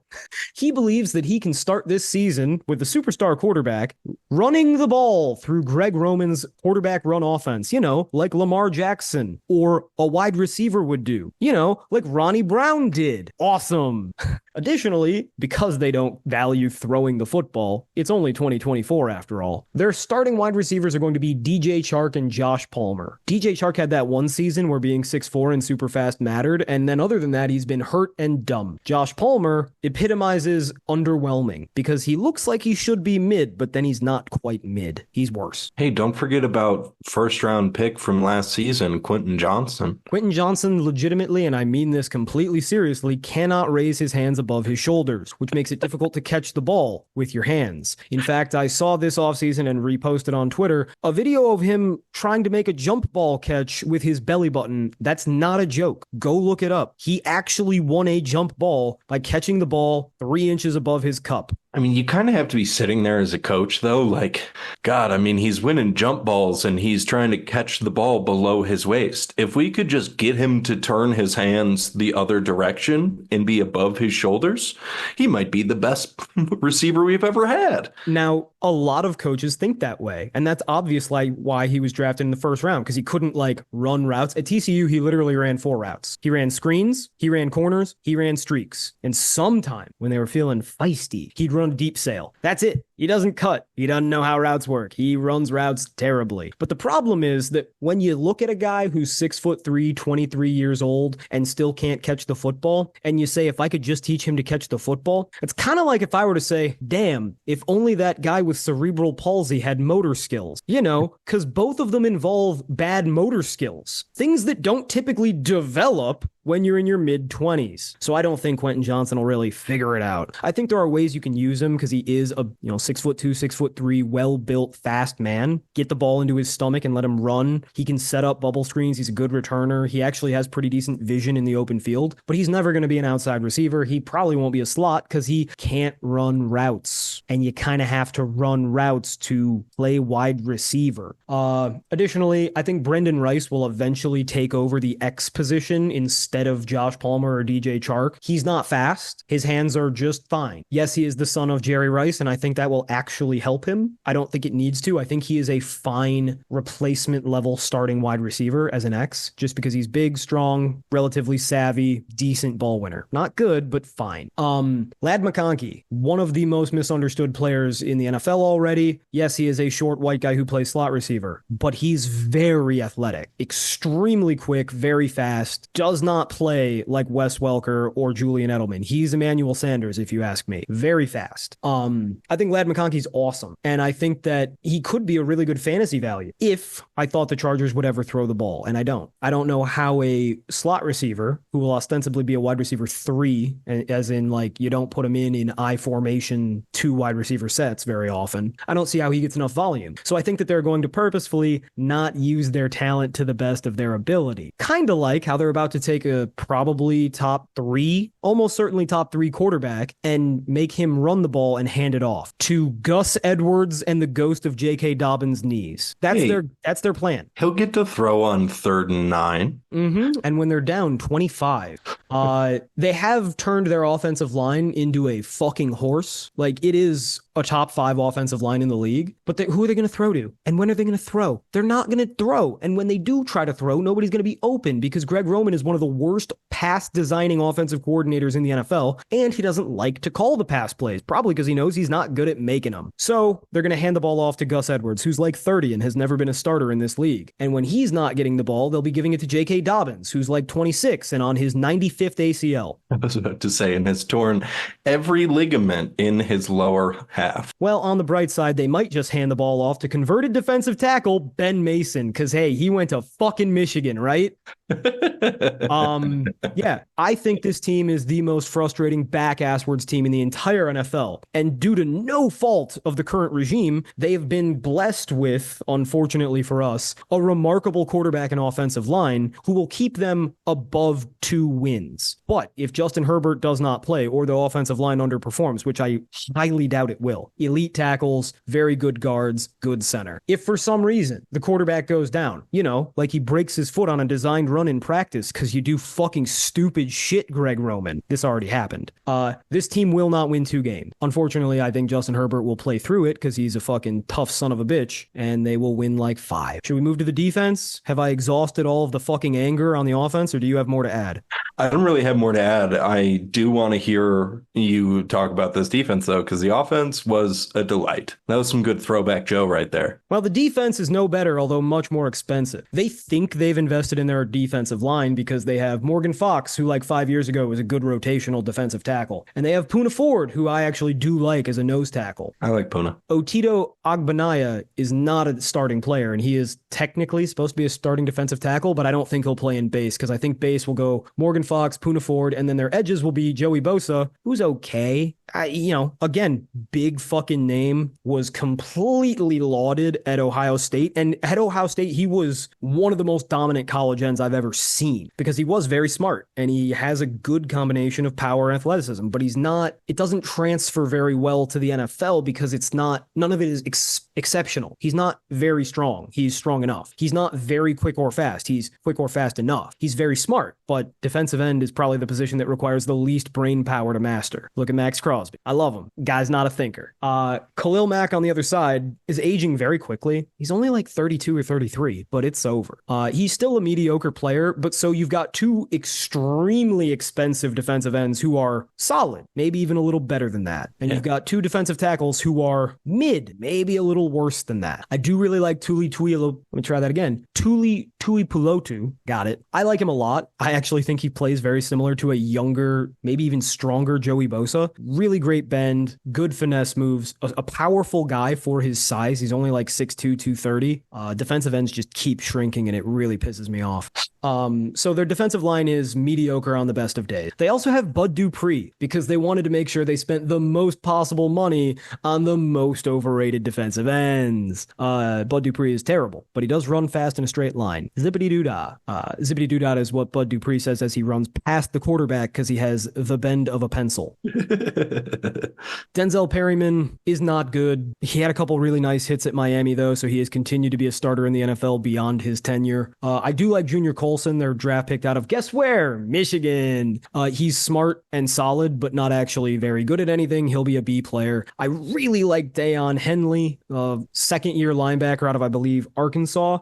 He believes that he can start this season with the superstar quarterback running the ball through Greg Roman's quarterback run offense, like Lamar Jackson or a wide receiver would do, like Ronnie Brown did. Awesome. Additionally, because they don't value throwing the football, it's only 2024 after all. Their starting wide receivers are going to be DJ Chark and Josh Palmer. DJ Chark had that one season where being 6'4" and super fast mattered, and then other than that, he's been hurt and dumb. Josh Palmer epitomizes underwhelming because he looks like he should be mid, but then he's not quite mid. He's worse. Hey, don't forget about first-round pick from last season, Quentin Johnson. Quentin Johnson legitimately, and I mean this completely seriously, cannot raise his hands above his shoulders, which makes it difficult to catch the ball with your hands. In fact, I saw this offseason and reposted on Twitter a video of him trying to make a jump ball catch with his belly button. That's not a joke. Go look it up. He actually won a jump ball by catching the ball 3 inches above his cup. I mean, you kind of have to be sitting there as a coach, though. Like, God, I mean, he's winning jump balls and he's trying to catch the ball below his waist. If we could just get him to turn his hands the other direction and be above his shoulders, he might be the best receiver we've ever had. Now, a lot of coaches think that way, and that's obviously why he was drafted in the first round, because he couldn't like run routes. At TCU, he literally ran 4 routes. He ran screens, he ran corners, he ran streaks. And sometime when they were feeling feisty, he'd run a deep sail. That's it. He doesn't cut. He doesn't know how routes work. He runs routes terribly. But the problem is that when you look at a guy who's 6'3", 23 years old, and still can't catch the football, and you say, if I could just teach him to catch the football, it's kind of like if I were to say, damn, if only that guy with cerebral palsy had motor skills. You know, because both of them involve bad motor skills. Things that don't typically develop when you're in your mid-20s. So I don't think Quentin Johnson will really figure it out. I think there are ways you can use him because he is a 6'2", 6'3", well-built, fast man. Get the ball into his stomach and let him run. He can set up bubble screens. He's a good returner. He actually has pretty decent vision in the open field, but he's never going to be an outside receiver. He probably won't be a slot because he can't run routes, and you kind of have to run routes to play wide receiver. Additionally, I think Brendan Rice will eventually take over the X position instead of Josh Palmer or DJ Chark. He's not fast. His hands are just fine. Yes, he is the son of Jerry Rice, and I think that will actually help him. I don't think it needs to. I think he is a fine replacement level starting wide receiver as an X, just because he's big, strong, relatively savvy, decent ball winner. Not good, but fine. Ladd McConkey, one of the most misunderstood players in the NFL already. Yes, he is a short white guy who plays slot receiver, but he's very athletic, extremely quick, very fast, does not play like Wes Welker or Julian Edelman. He's Emmanuel Sanders, if you ask me. Very fast. I think Ladd McConkey's awesome, and I think that he could be a really good fantasy value if I thought the Chargers would ever throw the ball, and I don't. I don't know how a slot receiver, who will ostensibly be a wide receiver 3, as in like you don't put him in I formation 2 wide receiver sets very often. I don't see how he gets enough volume. So I think that they're going to purposefully not use their talent to the best of their ability. Kind of like how they're about to take a probably top 3, almost certainly top 3 quarterback and make him run the ball and hand it off to Gus Edwards and the ghost of J.K. Dobbins' knees. That's their plan. He'll get to throw on 3rd and 9. And when they're down 25, they have turned their offensive line into a fucking horse. Like, it is a top 5 offensive line in the league, but who are they going to throw to? And when are they going to throw? They're not going to throw. And when they do try to throw, nobody's going to be open because Greg Roman is one of the worst pass designing offensive coordinators in the NFL, and he doesn't like to call the pass plays, probably because he knows he's not good at making them. So they're going to hand the ball off to Gus Edwards, who's like 30 and has never been a starter in this league. And when he's not getting the ball, they'll be giving it to J.K. Dobbins, who's like 26 and on his 95th ACL. I was about to say, and has torn every ligament in his lower half. Well, on the bright side, they might just hand the ball off to converted defensive tackle Ben Mason, because, hey, he went to fucking Michigan, right? Yeah, I think this team is the most frustrating back-asswards team in the entire NFL. And due to no fault of the current regime, they have been blessed with, unfortunately for us, a remarkable quarterback and offensive line who will keep them above 2 wins. But if Justin Herbert does not play or the offensive line underperforms, which I highly doubt it will, elite tackles, very good guards, good center. If for some reason the quarterback goes down, like he breaks his foot on a designed run in practice because you do fucking stupid shit, Greg Roman. This already happened. This team will not win 2 games. Unfortunately, I think Justin Herbert will play through it because he's a fucking tough son of a bitch, and they will win like 5. Should we move to the defense? Have I exhausted all of the fucking anger on the offense, or do you have more to add? I don't really have more to add. I do want to hear you talk about this defense, though, because the offense was a delight. That was some good throwback Joe right there. Well, the defense is no better, although much more expensive. They think they've invested in their defensive line because they have Morgan Fox, who like 5 years ago was a good rotational defensive tackle. And they have Poona Ford, who I actually do like as a nose tackle. I like Poona. Otito Agbanaya is not a starting player, and he is technically supposed to be a starting defensive tackle, but I don't think he'll play in base because I think base will go Morgan Fox, Poona Ford, and then their edges will be Joey Bosa, who's okay. Again, big fucking name, was completely lauded at Ohio State. And at Ohio State, he was one of the most dominant college ends I've ever seen because he was very smart and he has a good combination of power and athleticism, but it doesn't transfer very well to the NFL because none of it is exceptional. He's not very strong. He's strong enough. He's not very quick or fast. He's quick or fast enough. He's very smart, but defensive end is probably the position that requires the least brain power to master. Look at Max Crosby. I love him. Guy's not a thinker. Khalil Mack on the other side is aging very quickly. He's only like 32 or 33, but it's over. He's still a mediocre player, but so you've got two extremely expensive defensive ends who are solid, maybe even a little better than that. And you've got two defensive tackles who are mid, maybe a little worse than that. I do really like Tuli Pulotu. Got it. I like him a lot. I actually think he plays very similar to a younger, maybe even stronger Joey Bosa. Really great bend, good finesse moves, a powerful guy for his size. He's only like 6'2", 230. Defensive ends just keep shrinking and it really pisses me off. So their defensive line is mediocre on the best of days. They also have Bud Dupree because they wanted to make sure they spent the most possible money on the most overrated defensive ends. Bud Dupree is terrible, but he does run fast in a straight line. Zippity-doo-dah. Zippity-doo-dah is what Bud Dupree says as he runs past the quarterback because he has the bend of a pencil. Denzel Perryman is not good. He had a couple really nice hits at Miami, though, so he has continued to be a starter in the NFL beyond his tenure. I do like Junior Colson, their draft picked out of, guess where? Michigan. He's smart and solid, but not actually very good at anything. He'll be a B player. I really like Deion Henley, second-year linebacker out of, I believe, Arkansas.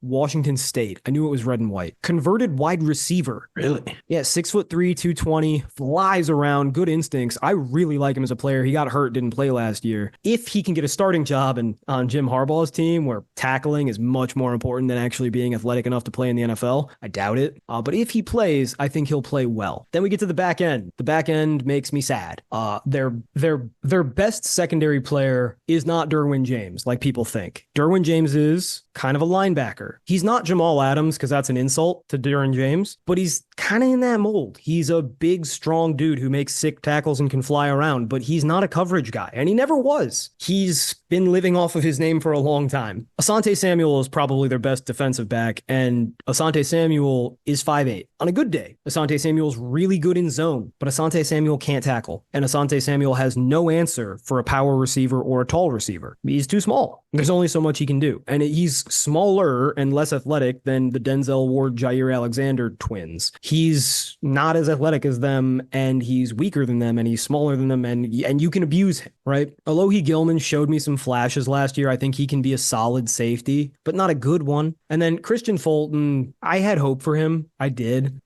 Washington State. I knew it was red and white. Converted wide receiver. Really? Yeah, 6'3", 220, flies around, good instincts. I really like him as a player. He got hurt, didn't play last year. If he can get a starting job on Jim Harbaugh's team, where tackling is much more important than actually being athletic enough to play in the NFL, I doubt it. But if he plays, I think he'll play well. Then we get to the back end. The back end makes me sad. Their best secondary player is not Derwin James, like people think. Derwin James is kind of a linebacker. He's not Jamal Adams because that's an insult to Derwin James, but he's kind of in that mold. He's a big, strong dude who makes sick tackles and can fly around, but he's not a coverage guy, and he never was. He's been living off of his name for a long time. Asante Samuel is probably their best defensive back, and Asante Samuel is 5'8". On a good day, Asante Samuel's really good in zone, but Asante Samuel can't tackle, and Asante Samuel has no answer for a power receiver or a tall receiver. He's too small. There's only so much he can do, and he's smaller and less athletic than the Denzel Ward, Jair Alexander twins. He's not as athletic as them, and he's weaker than them, and he's smaller than them, and you can abuse him, right? Alohi Gilman showed me some flashes last year. I think he can be a solid safety, but not a good one. And then Christian Fulton, I had hope for him. I did.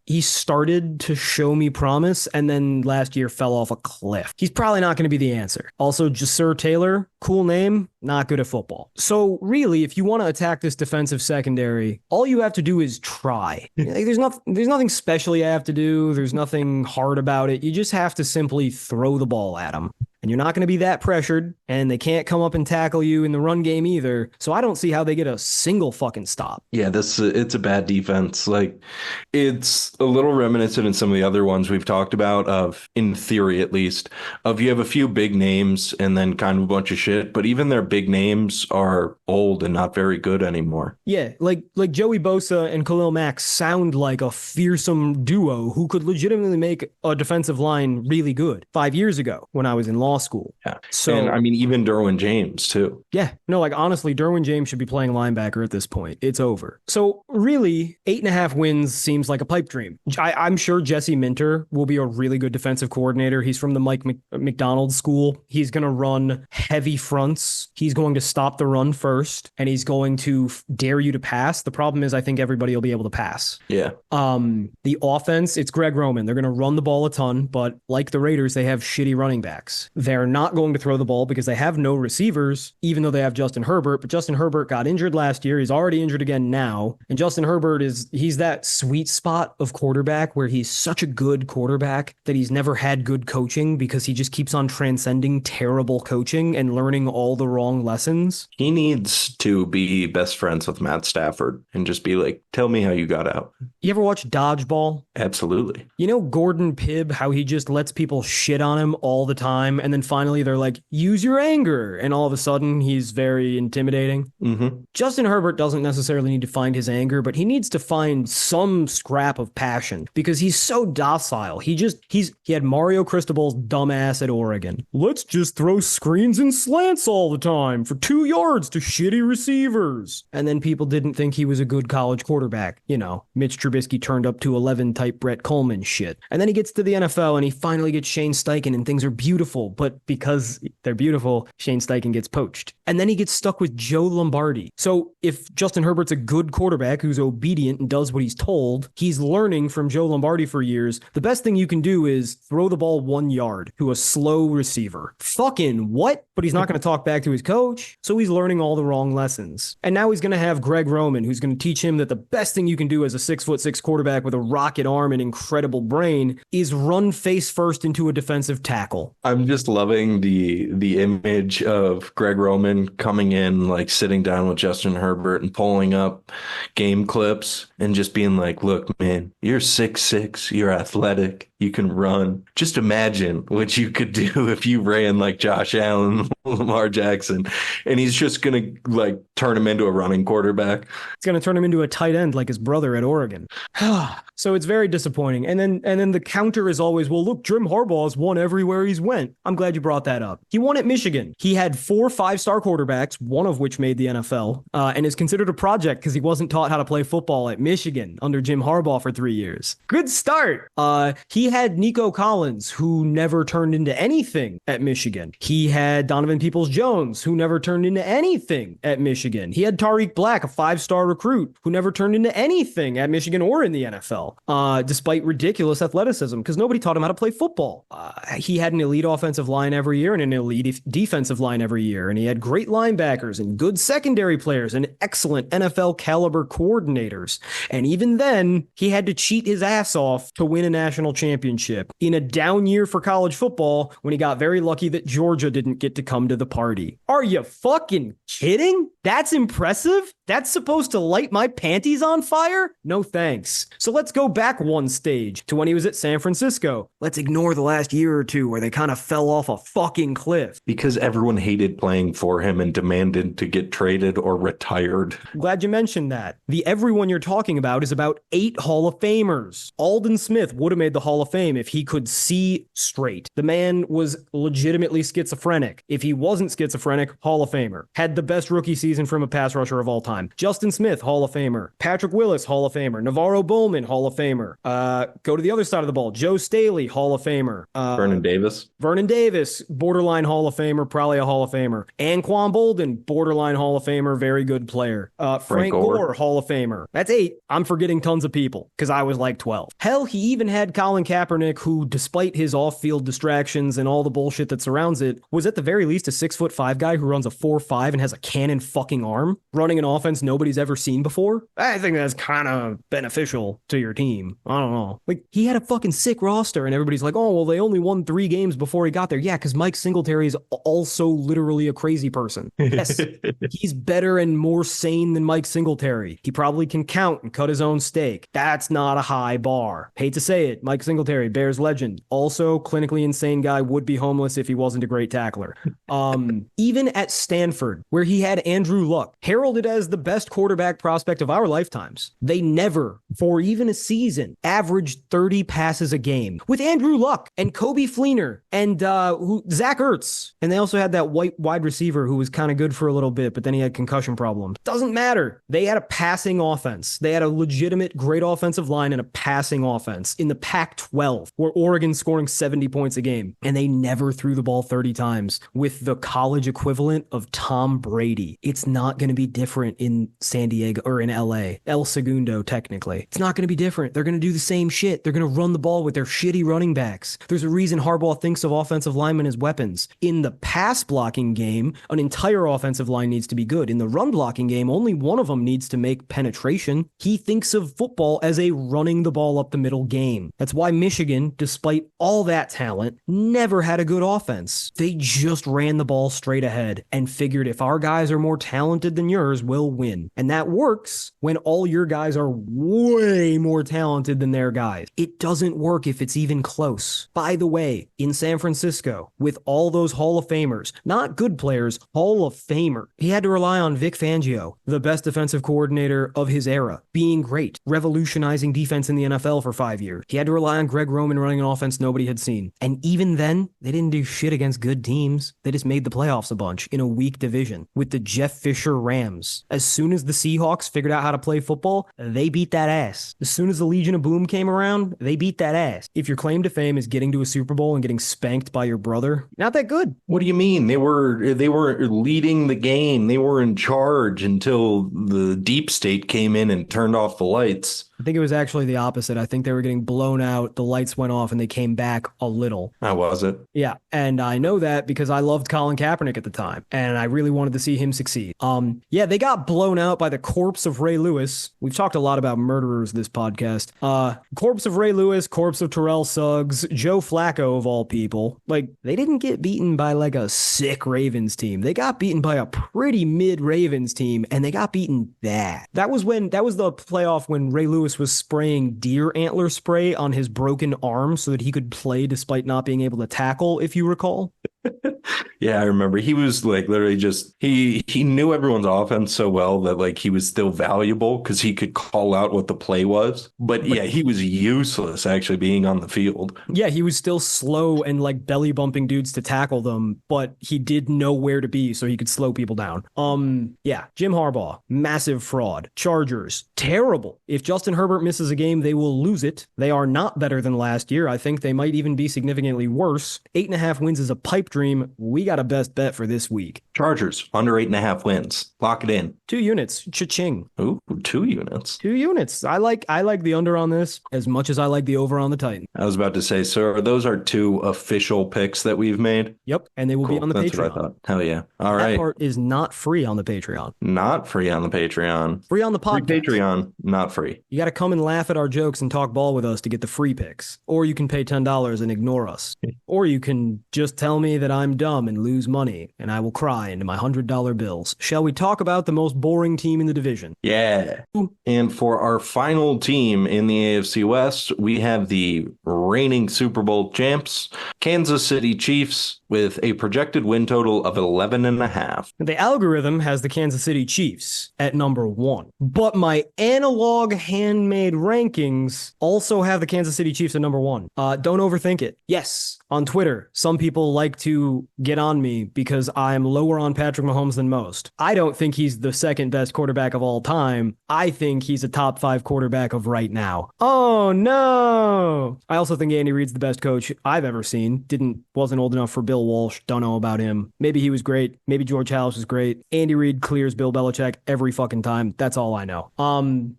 He started to show me promise, and then last year fell off a cliff. He's probably not going to be the answer. Also, Jasir Taylor, cool name, not good at football. So really, if you want to attack this defensive secondary, all you have to do is try. Like, there's nothing special you have to do. There's nothing hard about it. You just have to simply throw the ball at them. And you're not going to be that pressured, and they can't come up and tackle you in the run game either. So I don't see how they get a single fucking stop. Yeah, it's a bad defense. Like, it's a little reminiscent in some of the other ones we've talked about of, in theory at least, of you have a few big names and then kind of a bunch of shit, but even their big names are old and not very good anymore. Yeah, like Joey Bosa and Khalil Mack sound like a fearsome duo who could legitimately make a defensive line really good 5 years ago when I was in law school. Yeah. So, and I mean, even Derwin James too. Yeah. No, like honestly, Derwin James should be playing linebacker at this point. It's over. So really, 8.5 wins seems like a pipe dream. I'm sure Jesse Minter will be a really good defensive coordinator. He's from the Mike McDonald school. He's going to run heavy fronts. He's going to stop the run first, and he's going to dare you to pass. The problem is I think everybody will be able to pass. Yeah. The offense, it's Greg Roman. They're going to run the ball a ton, but like the Raiders, they have shitty running backs. They're not going to throw the ball because they have no receivers, even though they have Justin Herbert. But Justin Herbert got injured last year. He's already injured again now. And Justin Herbert he's that sweet spot of quarterback where he's such a good quarterback that he's never had good coaching because he just keeps on transcending terrible coaching and learning all the wrong lessons. He needs to be best friends with Matt Stafford and just be like, tell me how you got out. You ever watch Dodgeball? Absolutely. You know Gordon Pibb, how he just lets people shit on him all the time, and then finally they're like, use your anger, and all of a sudden he's very intimidating. Mm-hmm. Justin Herbert doesn't necessarily need to find his anger, but he needs to find some scrap of passion because he's so docile. He had Mario Cristobal's dumbass at Oregon. Let's just throw screens and slants all the time for 2 yards to shitty receivers. And then people didn't think he was a good college quarterback. You know, Mitch Trubisky turned up to 11 type Brett Coleman shit. And then he gets to the NFL and he finally gets Shane Steichen and things are beautiful. But because they're beautiful, Shane Steichen gets poached. And then he gets stuck with Joe Lombardi. So if Justin Herbert's a good quarterback who's obedient and does what he's told, he's learning from Joe Lombardi for years. The best thing you can do is throw the ball 1 yard to a slow receiver. Fucking what? But he's not going to talk back to his coach. So he's learning all the wrong lessons. And now he's going to have Greg Roman, who's going to teach him that the best thing you can do as a 6'6" quarterback with a rocket arm and incredible brain is run face first into a defensive tackle. I'm just loving the image of Greg Roman coming in, like sitting down with Justin Herbert and pulling up game clips and just being like, look, man, you're 6'6", you're athletic, you can run. Just imagine what you could do if you ran like Josh Allen, Lamar Jackson, and he's just going to like turn him into a running quarterback. It's going to turn him into a tight end like his brother at Oregon. So it's very disappointing. And then the counter is always, well, look, Jim Harbaugh's won everywhere he's went. I'm glad you brought that up. He won at Michigan. He had 4 5-star quarterbacks, one of which made the NFL, and is considered a project because he wasn't taught how to play football at Michigan under Jim Harbaugh for 3 years. Good start. He had Nico Collins, who never turned into anything at Michigan. He had Donovan Peoples-Jones, who never turned into anything at Michigan. He had Tariq Black, a 5-star recruit, who never turned into anything at Michigan or in the NFL, despite ridiculous athleticism, because nobody taught him how to play football. He had an elite offensive line every year and an elite defensive line every year, and he had great linebackers and good secondary players and excellent NFL caliber coordinators. And even then, he had to cheat his ass off to win a national championship in a down year for college football when he got very lucky that Georgia didn't get to come to the party. Are you fucking kidding? That's impressive? That's supposed to light my panties on fire? No thanks. So let's go back one stage to when he was at San Francisco. Let's ignore the last year or two where they kind of fell off a fucking cliff. Because everyone hated playing for him and demanded to get traded or retired. Glad you mentioned that. The everyone you're talking about is about 8 Hall of Famers. Aldon Smith would have made the Hall of Fame if he could see straight. The man was legitimately schizophrenic. If he wasn't schizophrenic, Hall of Famer. Had the best rookie season from a pass rusher of all time. Justin Smith, Hall of Famer. Patrick Willis, Hall of Famer. Navarro Bowman, Hall of Famer. Go to the other side of the ball. Joe Staley, Hall of Famer. Vernon Davis, borderline Hall of Famer, probably a Hall of Famer. Anquan Bolden, borderline Hall of Famer, very good player. Frank Gore, Hall of Famer. That's 8. I'm forgetting tons of people because I was like 12. Hell, he even had Colin Kaepernick, who, despite his off-field distractions and all the bullshit that surrounds it, was at the very least a 6'5" guy who runs a 4.5 and has a cannon fucking arm, running an offense nobody's ever seen before. I think that's kind of beneficial to your team. I don't know. Like, he had a fucking sick roster and everybody's like, oh, well, they only won 3 games before he got there. Yeah, because Mike Singletary is also literally a crazy person. Yes, he's better and more sane than Mike Singletary. He probably can count and cut his own steak. That's not a high bar. Hate to say it, Mike Singletary, Bears legend. Also, clinically insane guy, would be homeless if he wasn't a great tackler. Even at Stanford, where he had Andrew Luck, heralded as the best quarterback prospect of our lifetimes, they never, for even a season, averaged 30 passes a game. With Andrew Luck and Kobe Fleener and Zach Ertz. And they also had that white wide receiver who was kind of good for a little bit, but then he had concussion problems. Doesn't matter. They had a passing offense. They had a legitimate great offensive line and a passing offense in the Pac-12. 12, or Oregon scoring 70 points a game, and they never threw the ball 30 times with the college equivalent of Tom Brady. It's not going to be different in San Diego or in LA. El Segundo, technically. It's not going to be different. They're going to do the same shit. They're going to run the ball with their shitty running backs. There's a reason Harbaugh thinks of offensive linemen as weapons. In the pass blocking game, an entire offensive line needs to be good. In the run blocking game, only one of them needs to make penetration. He thinks of football as a running the ball up the middle game. That's why Michigan, despite all that talent, never had a good offense. They just ran the ball straight ahead and figured if our guys are more talented than yours, we'll win. And that works when all your guys are way more talented than their guys. It doesn't work if it's even close. By the way, in San Francisco, with all those Hall of Famers, not good players, Hall of Famer, he had to rely on Vic Fangio, the best defensive coordinator of his era, being great, revolutionizing defense in the NFL for 5 years. He had to rely on Greg Roman running an offense nobody had seen. And even then, they didn't do shit against good teams. They just made the playoffs a bunch in a weak division with the Jeff Fisher Rams. As soon as the Seahawks figured out how to play football, they beat that ass. As soon as the Legion of Boom came around, they beat that ass. If your claim to fame is getting to a Super Bowl and getting spanked by your brother, not that good. What do you mean? They were leading the game. They were in charge until the deep state came in and turned off the lights. I think it was actually the opposite. I think they were getting blown out. The lights went off and they came back a little. How was it? Yeah. And I know that because I loved Colin Kaepernick at the time and I really wanted to see him succeed. Yeah, they got blown out by the corpse of Ray Lewis. We've talked a lot about murderers this podcast. Corpse of Ray Lewis, corpse of Terrell Suggs, Joe Flacco of all people. Like, they didn't get beaten by like a sick Ravens team. They got beaten by a pretty mid Ravens team and they got beaten bad. That was the playoff when Ray Lewis was spraying deer antler spray on his broken arm so that he could play despite not being able to tackle, if you recall. Yeah, I remember. He was like literally just he knew everyone's offense so well that like he was still valuable because he could call out what the play was. But yeah, he was useless actually being on the field. Yeah, he was still slow and like belly bumping dudes to tackle them, but he did know where to be so he could slow people down. Yeah, Jim Harbaugh, massive fraud. Chargers, terrible. If Justin Herbert misses a game, they will lose it. They are not better than last year. I think they might even be significantly worse. 8.5 wins is a pipe dream. We got a best bet for this week. Chargers, under 8.5 wins. Lock it in. 2 units. Cha-ching. Ooh, 2 units. 2 units. I like the under on this as much as I like the over on the Titan. I was about to say, sir, those are 2 official picks that we've made. Yep, and they will be on the That's Patreon. What I thought. Hell yeah. All right. That part is not free on the Patreon. Not free on the Patreon. Free on the podcast. Free Patreon, not free. You got to come and laugh at our jokes and talk ball with us to get the free picks. Or you can pay $10 and ignore us. Or you can just tell me that I'm dumb and lose money, and I will cry into my $100 bills. Shall we talk about the most boring team in the division? Yeah. And for our final team in the AFC West, we have the reigning Super Bowl champs, Kansas City Chiefs, with a projected win total of 11.5. The algorithm has the Kansas City Chiefs at number 1. But my analog handmade rankings also have the Kansas City Chiefs at number 1. Don't overthink it. Yes, on Twitter, some people like to get on me because I'm lower on Patrick Mahomes than most. I don't think he's the second best quarterback of all time. I think he's a top 5 quarterback of right now. Oh no! I also think Andy Reid's the best coach I've ever seen. Wasn't old enough for Bill Walsh. Don't know about him. Maybe he was great. Maybe George Halas was great. Andy Reid clears Bill Belichick every fucking time. That's all I know.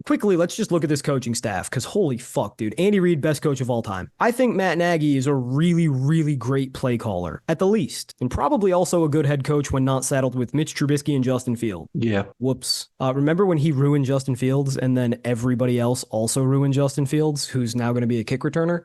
Quickly, let's just look at this coaching staff because holy fuck, dude. Andy Reid, best coach of all time. I think Matt Nagy is a really, really great play caller at the least, and probably also a good head coach when not saddled with Mitch Trubisky and Justin Fields. Yeah. Whoops. Remember when he ruined Justin Fields and then everybody else also ruined Justin Fields, who's now going to be a kick returner?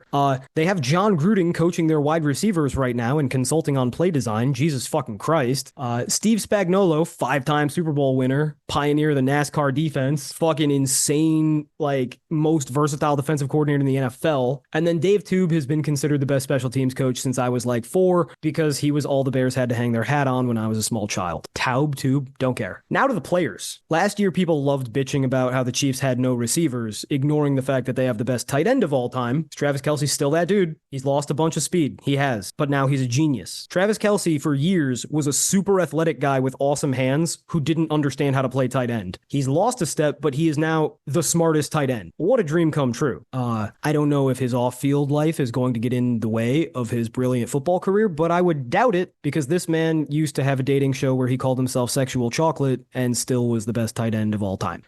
They have John Gruden coaching their wide receivers right now and consulting on play design. Jesus fucking Christ. Steve Spagnuolo, 5-time Super Bowl winner, pioneer of the NASCAR defense, fucking insane, like most versatile defensive coordinator in the NFL. And then Dave Tube has been considered the best special teams coach since I was like 4 because he was all the Bears had to hang their hat on when I was a small child. Taub tube, don't care. Now to the players. Last year, people loved bitching about how the Chiefs had no receivers, ignoring the fact that they have the best tight end of all time. Travis Kelce's still that dude. He's lost a bunch of speed. He has. But now he's a genius. Travis Kelce, for years, was a super athletic guy with awesome hands who didn't understand how to play tight end. He's lost a step, but he is now the smartest tight end. What a dream come true. I don't know if his off-field life is going to get in the way of his brilliant football career, but I would doubt it because this man used to have a dating show where he called himself Sexual Chocolate and still was the best tight end of all time.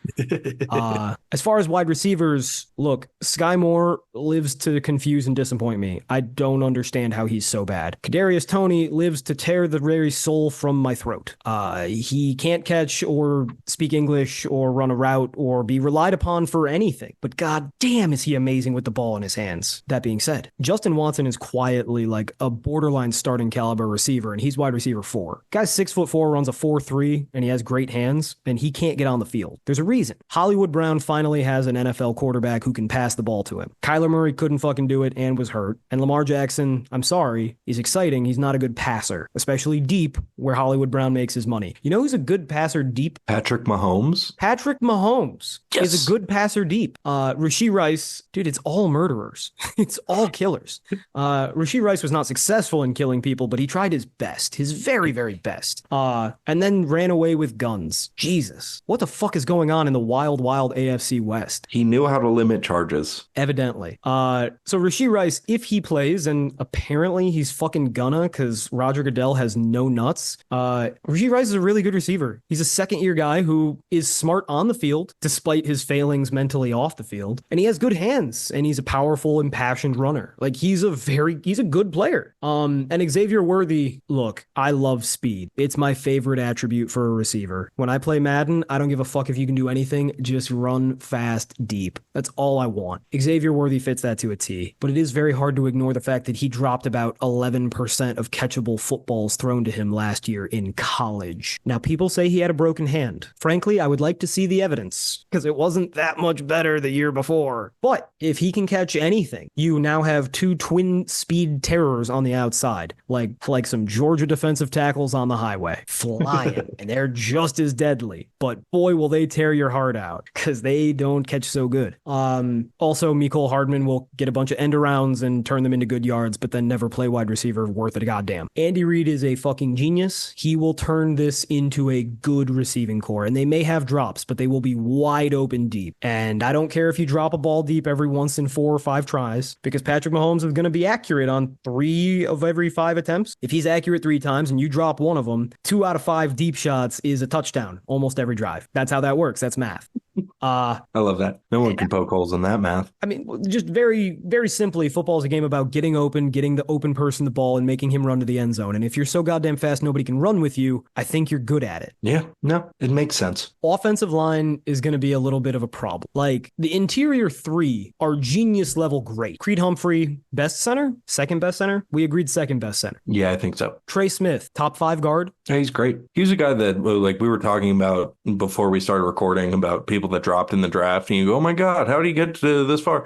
As far as wide receivers, look, Sky Moore lives to confuse and disappoint me. I don't understand how he's so bad. Kadarius Toney lives to tear the very soul from my throat. He can't catch or speak English or run a route or be relied upon for anything, but god damn is he amazing with the ball in his hands. That being said, Justin Watson is quietly like a borderline starting caliber receiver, and he's wide receiver 4. Guy's 6'4", runs a 4.3, and he has great hands, and he can't get on the field. There's a reason. Hollywood Brown finally has an NFL quarterback who can pass the ball to him. Kyler Murray couldn't fucking do it and was hurt. And Lamar Jackson, I'm sorry, he's exciting. He's not a good passer, especially deep where Hollywood Brown makes his money. You know who's a good passer deep? Patrick Mahomes. Patrick Mahomes is a good passer deep. Rashee Rice, dude, it's all murderers. It's all killers. Rashee Rice was not successful in killing people, but he tried his best, his very, very best. And then ran away with guns. Jesus. What the fuck is going on in the wild, wild AFC West? He knew how to limit charges. Evidently. So Rashee Rice, if he plays, and apparently he's fucking gonna because Roger Goodell has no nuts, Rashee Rice is a really good receiver. He's a second-year guy who is smart on the field, despite his failings mentally off the field, and he has good hands, and he's a powerful, impassioned runner. Like, he's a good player. And Xavier Worthy, look, I love speed. It's my favorite attribute for a receiver. When I play Madden, I don't give a fuck if you can do anything, just run fast, deep. That's all I want. Xavier Worthy fits that to a T, but it is very hard to ignore the fact that he dropped about 11% of catchable footballs thrown to him last year in college. Now, people say he had a broken hand. Frankly, I would like to see the evidence, because it wasn't that much better the year before. But if he can catch anything, you now have 2 twin speed terrors on the outside, like some Georgia defensive tackles on the highway, flying, and they're just as deadly. But boy, will they tear your heart out, because they don't catch so good. Also, Mecole Hardman will get a bunch of end arounds and turn them into good yards, but then never play wide receiver worth a goddamn. Andy Reid is a fucking genius. He will turn this into a good receiving core, and they may have drops, but they will be wide open deep. And I don't care if you drop a ball deep every once in 4 or 5 tries, because Patrick Mahomes is going to be accurate on 3 of every 5 attempts. If he's accurate 3 times and you drop one of them, 2 out of 5 deep shots is a touchdown almost every drive. That's how that works. That's math. I love that. No one can poke holes in that math. I mean, just very, very simply, football is a game about getting open, getting the open person the ball, and making him run to the end zone. And if you're so goddamn fast nobody can run with you, I think you're good at it. Yeah, no, it makes sense. Offensive line is going to be a little bit of a problem. Like, the interior 3 are genius level great. Creed Humphrey, best center? Second best center? We agreed second best center. Yeah, I think so. Trey Smith, top 5 guard? Yeah, he's great. He's a guy that, like, we were talking about before we started recording about people that dropped in the draft, and you go, oh my God, how did he get to this far?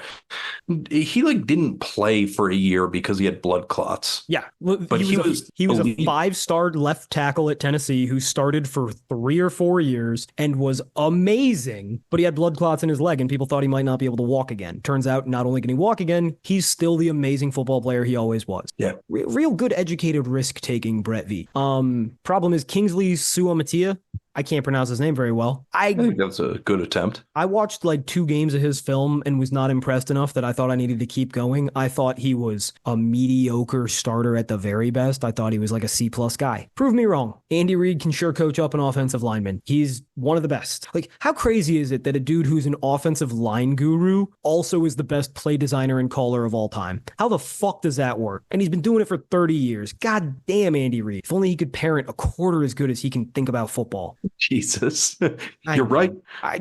He didn't play for a year because he had blood clots. Yeah. But he was a 5-star left tackle at Tennessee who started for 3 or 4 years and was amazing, but he had blood clots in his leg and people thought he might not be able to walk again. Turns out not only can he walk again, he's still the amazing football player he always was. Yeah. Real good educated risk-taking Brett V. Problem is Kingsley Suamatia. I can't pronounce his name very well. I think that's a good attempt. I watched like 2 games of his film and was not impressed enough that I thought I needed to keep going. I thought he was a mediocre starter at the very best. I thought he was like a C+ guy. Prove me wrong. Andy Reid can sure coach up an offensive lineman. He's one of the best. Like, how crazy is it that a dude who's an offensive line guru also is the best play designer and caller of all time? How the fuck does that work? And he's been doing it for 30 years. God damn, Andy Reid. If only he could parent a quarter as good as he can think about football. Jesus. You're right. I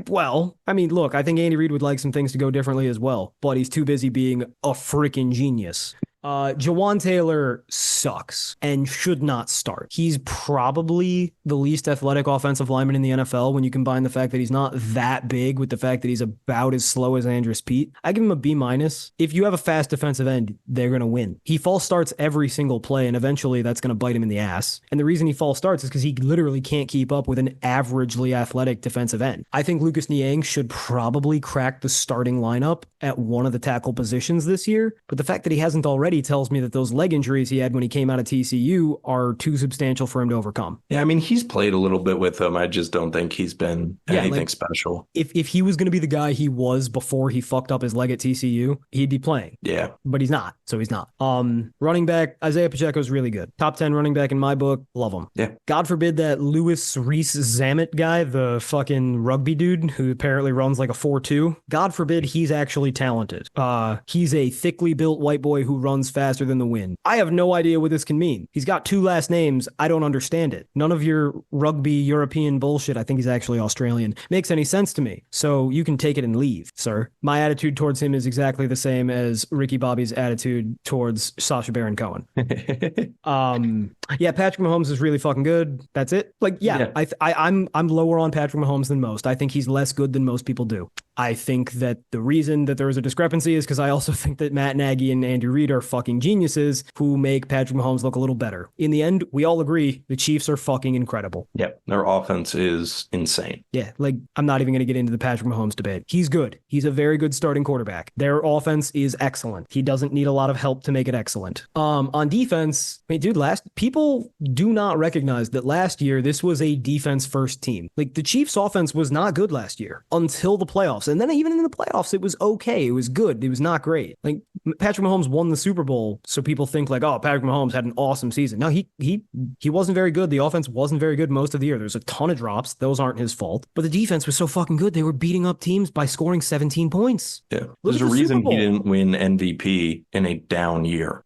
mean, look, I think Andy Reid would like some things to go differently as well, but he's too busy being a freaking genius. Jawan Taylor sucks and should not start. He's probably the least athletic offensive lineman in the NFL when you combine the fact that he's not that big with the fact that he's about as slow as Andrus Peat. I give him a B-. If you have a fast defensive end, they're going to win. He false starts every single play, and eventually that's going to bite him in the ass. And the reason he false starts is because he literally can't keep up with an averagely athletic defensive end. I think Lucas Niang should probably crack the starting lineup at one of the tackle positions this year, but the fact that he hasn't already tells me that those leg injuries he had when he came out of TCU are too substantial for him to overcome. Yeah, I mean, he's played a little bit with them. I just don't think he's been anything special. If he was going to be the guy he was before he fucked up his leg at TCU, he'd be playing. Yeah. But he's not, so he's not. Running back, Isaiah Pacheco's really good. Top 10 running back in my book, love him. Yeah. God forbid that Louis Rees-Zammit guy, the fucking rugby dude who apparently runs like a 4.2, God forbid he's actually talented. He's a thickly built white boy who runs faster than the wind. I have no idea what this can mean. He's got 2 last names. I don't understand it. None of your rugby European bullshit, I think he's actually Australian, makes any sense to me. So you can take it and leave, sir. My attitude towards him is exactly the same as Ricky Bobby's attitude towards Sacha Baron Cohen. Yeah, Patrick Mahomes is really fucking good. That's it. Like, yeah. I'm lower on Patrick Mahomes than most. I think he's less good than most people do. I think that the reason that there is a discrepancy is because I also think that Matt Nagy and Andy Reid are fucking geniuses who make Patrick Mahomes look a little better. In the end, we all agree the Chiefs are fucking incredible. Yep, their offense is insane. Yeah, like, I'm not even going to get into the Patrick Mahomes debate. He's good. He's a very good starting quarterback. Their offense is excellent. He doesn't need a lot of help to make it excellent. On defense, I mean, dude, people do not recognize that last year this was a defense first team. Like, the Chiefs offense was not good last year until the playoffs. And then even in the playoffs, it was okay. It was good. It was not great. Like, Patrick Mahomes won the Super Bowl, so people think like, oh, Patrick Mahomes had an awesome season. No, he wasn't very good. The offense wasn't very good most of the year. There's a ton of drops. Those aren't his fault. But the defense was so fucking good. They were beating up teams by scoring 17 points. Yeah. There's a reason he didn't win MVP in a down year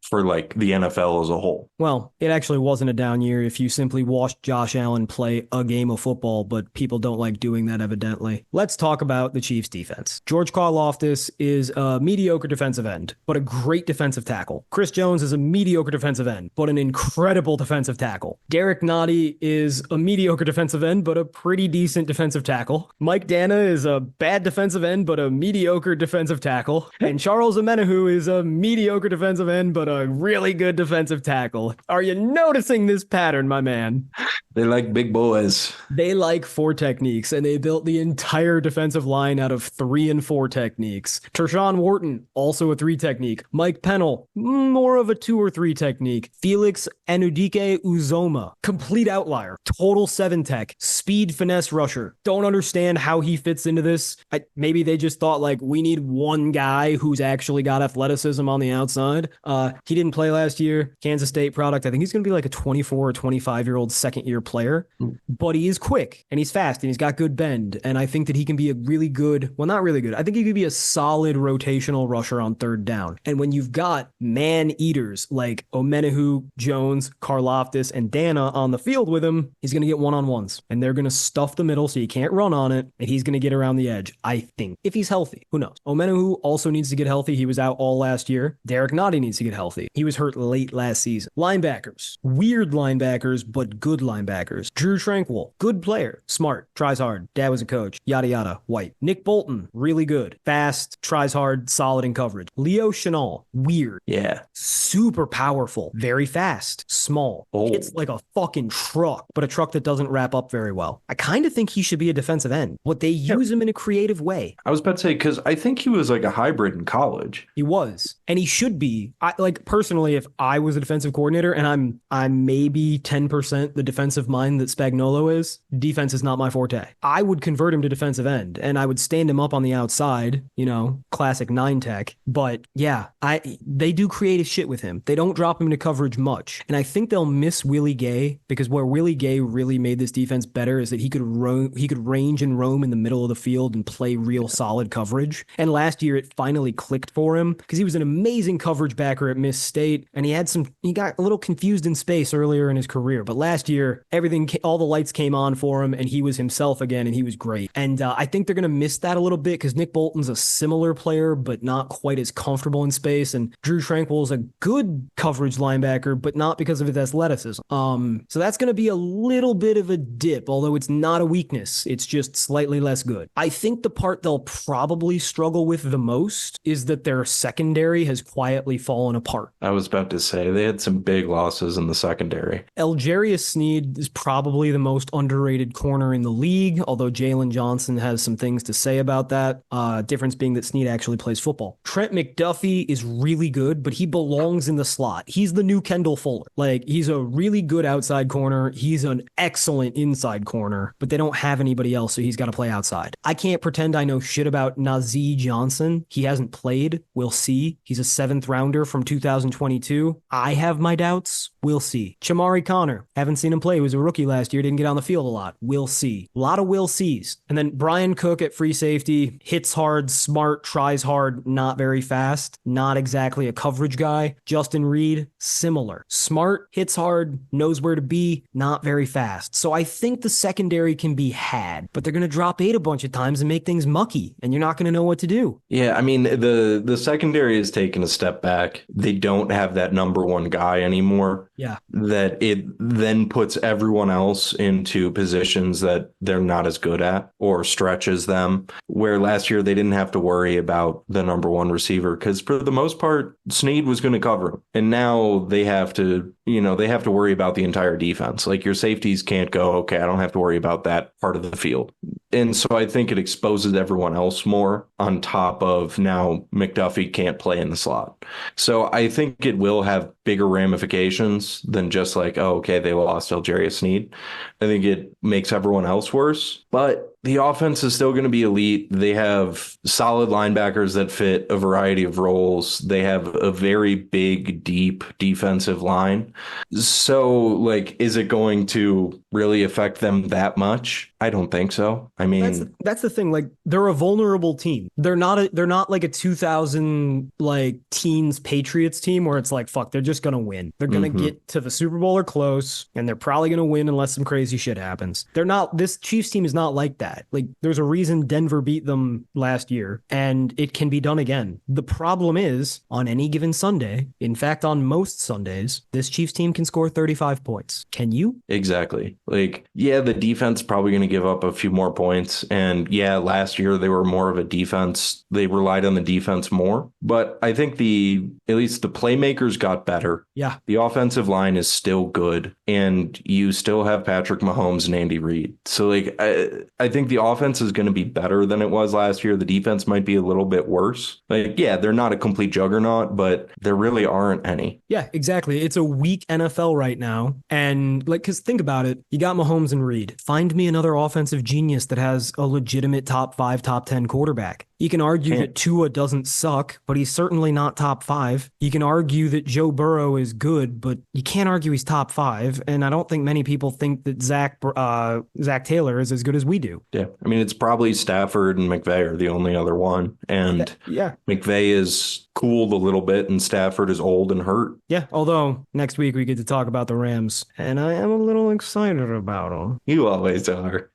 for like the NFL as a whole. Well, it actually wasn't a down year if you simply watched Josh Allen play a game of football, but people don't like doing that evidently. Let's talk about the Chiefs defense. George Karlaftis is a mediocre defensive end, but a great defensive tackle. Chris Jones is a mediocre defensive end, but an incredible defensive tackle. Derek Nottie is a mediocre defensive end, but a pretty decent defensive tackle. Mike Dana is a bad defensive end, but a mediocre defensive tackle. And Charles Omenihu is a mediocre defensive end, but a really good defensive tackle. Are you noticing this pattern, my man? They like big boys. They like 4 techniques, and they built the entire defensive line out of 3 and 4 techniques. Tershawn Wharton, also a 3 technique. Mike Pennell, more of a 2 or 3 technique. Felix Anudike Uzoma, complete outlier. Total 7 tech. Speed finesse rusher. Don't understand how he fits into this. Maybe they just thought, like, we need one guy who's actually got athleticism on the outside. He didn't play last year. Kansas State product. I think he's going to be like a 24 or 25-year-old second-year player. But he is quick, and he's fast, and he's got good bend. And I think that he can be a really good, well, not really good. I think he could be a solid rotational rusher on 3rd down. And when you've got man-eaters like Omenihu, Jones, Karlaftis, and Dana on the field with him, he's going to get one-on-ones. And they're going to stuff the middle so you can't run on it, and he's going to get around the edge, I think. If he's healthy, who knows? Omenihu also needs to get healthy. He was out all last year. Derek Nottie needs to get healthy. He was hurt late last season. Linebackers. Weird linebackers, but good linebackers. Drew Tranquil, good player. Smart, tries hard. Dad was a coach. Yada yada. White. Nick Bolton, really good. Fast, tries hard, solid in coverage. Leo Chenal, weird. Yeah. Super powerful. Very fast. Small. It's like a fucking truck, but a truck that doesn't wrap up very well. I kind of think he should be a defensive end, but they use him in a creative way. I was about to say, because I think he was like a hybrid in college. He was. And he should be. Personally, if I was a defensive coordinator and I'm maybe 10% the defensive mind that Spagnuolo is, defense is not my forte. I would convert him to defensive end and I would stand him up on the outside, classic 9 tech. But yeah, they do creative shit with him. They don't drop him into coverage much. And I think they'll miss Willie Gay, because where Willie Gay really made this defense better is that he could range and roam in the middle of the field and play real solid coverage. And last year it finally clicked for him because he was an amazing coverage backer at Miss State, and he got a little confused in space earlier in his career. But last year, all the lights came on for him, and he was himself again, and he was great. And I think they're going to miss that a little bit because Nick Bolton's a similar player, but not quite as comfortable in space. And Drew Tranquil is a good coverage linebacker, but not because of his athleticism. So that's going to be a little bit of a dip, although it's not a weakness. It's just slightly less good. I think the part they'll probably struggle with the most is that their secondary has quietly fallen apart. I was about to say they had some big losses in the secondary. Algerius Sneed is probably the most underrated corner in the league, although Jalen Johnson has some things to say about that. Difference being that Sneed actually plays football. Trent McDuffie is really good, but he belongs in the slot. He's the new Kendall Fuller. Like, he's a really good outside corner. He's an excellent inside corner, but they don't have anybody else, so he's got to play outside. I can't pretend I know shit about Nazee Johnson. He hasn't played. We'll see. He's a 7th rounder from 2022. I have my doubts. We'll see. Chamari Connor. Haven't seen him play. He was a rookie last year. Didn't get on the field a lot. We'll see. A lot of we'll sees. And then Brian Cook at free safety. Hits hard, smart, tries hard, not very fast. Not exactly a coverage guy. Justin Reed, similar. Smart, hits hard, knows where to be, not very fast. So I think the secondary can be had, but they're going to drop 8 a bunch of times and make things mucky, and you're not going to know what to do. Yeah, I mean, the secondary has taken a step back. They don't have that number one guy anymore. Yeah. That it then puts everyone else into positions that they're not as good at or stretches them. Where last year they didn't have to worry about the number one receiver because for the most part, Sneed was going to cover him. And now they have to worry about the entire defense. Like, your safeties can't go, okay, I don't have to worry about that part of the field. And so I think it exposes everyone else more on top of now McDuffie can't play in the slot. So I think it will have bigger ramifications than just like, oh, okay, they lost Algerius Sneed. I think it makes everyone else worse. But the offense is still going to be elite. They have solid linebackers that fit a variety of roles. They have a very big, deep defensive line. So, like, is it going to really affect them that much? I don't think so. I mean, that's the thing. Like, they're a vulnerable team. They're not like a 2000 like teens Patriots team where it's like, fuck, they're just gonna win. They're gonna get to the Super Bowl or close, and they're probably gonna win unless some crazy shit happens. They're not. This Chiefs team is not like that. Like, there's a reason Denver beat them last year, and it can be done again. The problem is, on any given Sunday, in fact, on most Sundays, this Chiefs team can score 35 points. Can you? Exactly. Like, yeah, the defense probably going to give up a few more points. And yeah, last year they were more of a defense. They relied on the defense more. But I think at least the playmakers got better. Yeah. The offensive line is still good. And you still have Patrick Mahomes and Andy Reid. So, like, I think the offense is going to be better than it was last year. The defense might be a little bit worse. Like, yeah, they're not a complete juggernaut, but there really aren't any. Yeah, exactly. It's a weak NFL right now. And, like, because think about it. You got Mahomes and Reid. Find me another offensive genius that has a legitimate top 5, top 10 quarterback. You can argue that Tua doesn't suck, but he's certainly not top 5. You can argue that Joe Burrow is good, but you can't argue he's top 5. And I don't think many people think that Zach Taylor is as good as we do. Yeah. I mean, it's probably Stafford and McVay are the only other one. And yeah, McVay is cooled a little bit and Stafford is old and hurt. Yeah. Although next week we get to talk about the Rams, and I am a little excited about them. You always are.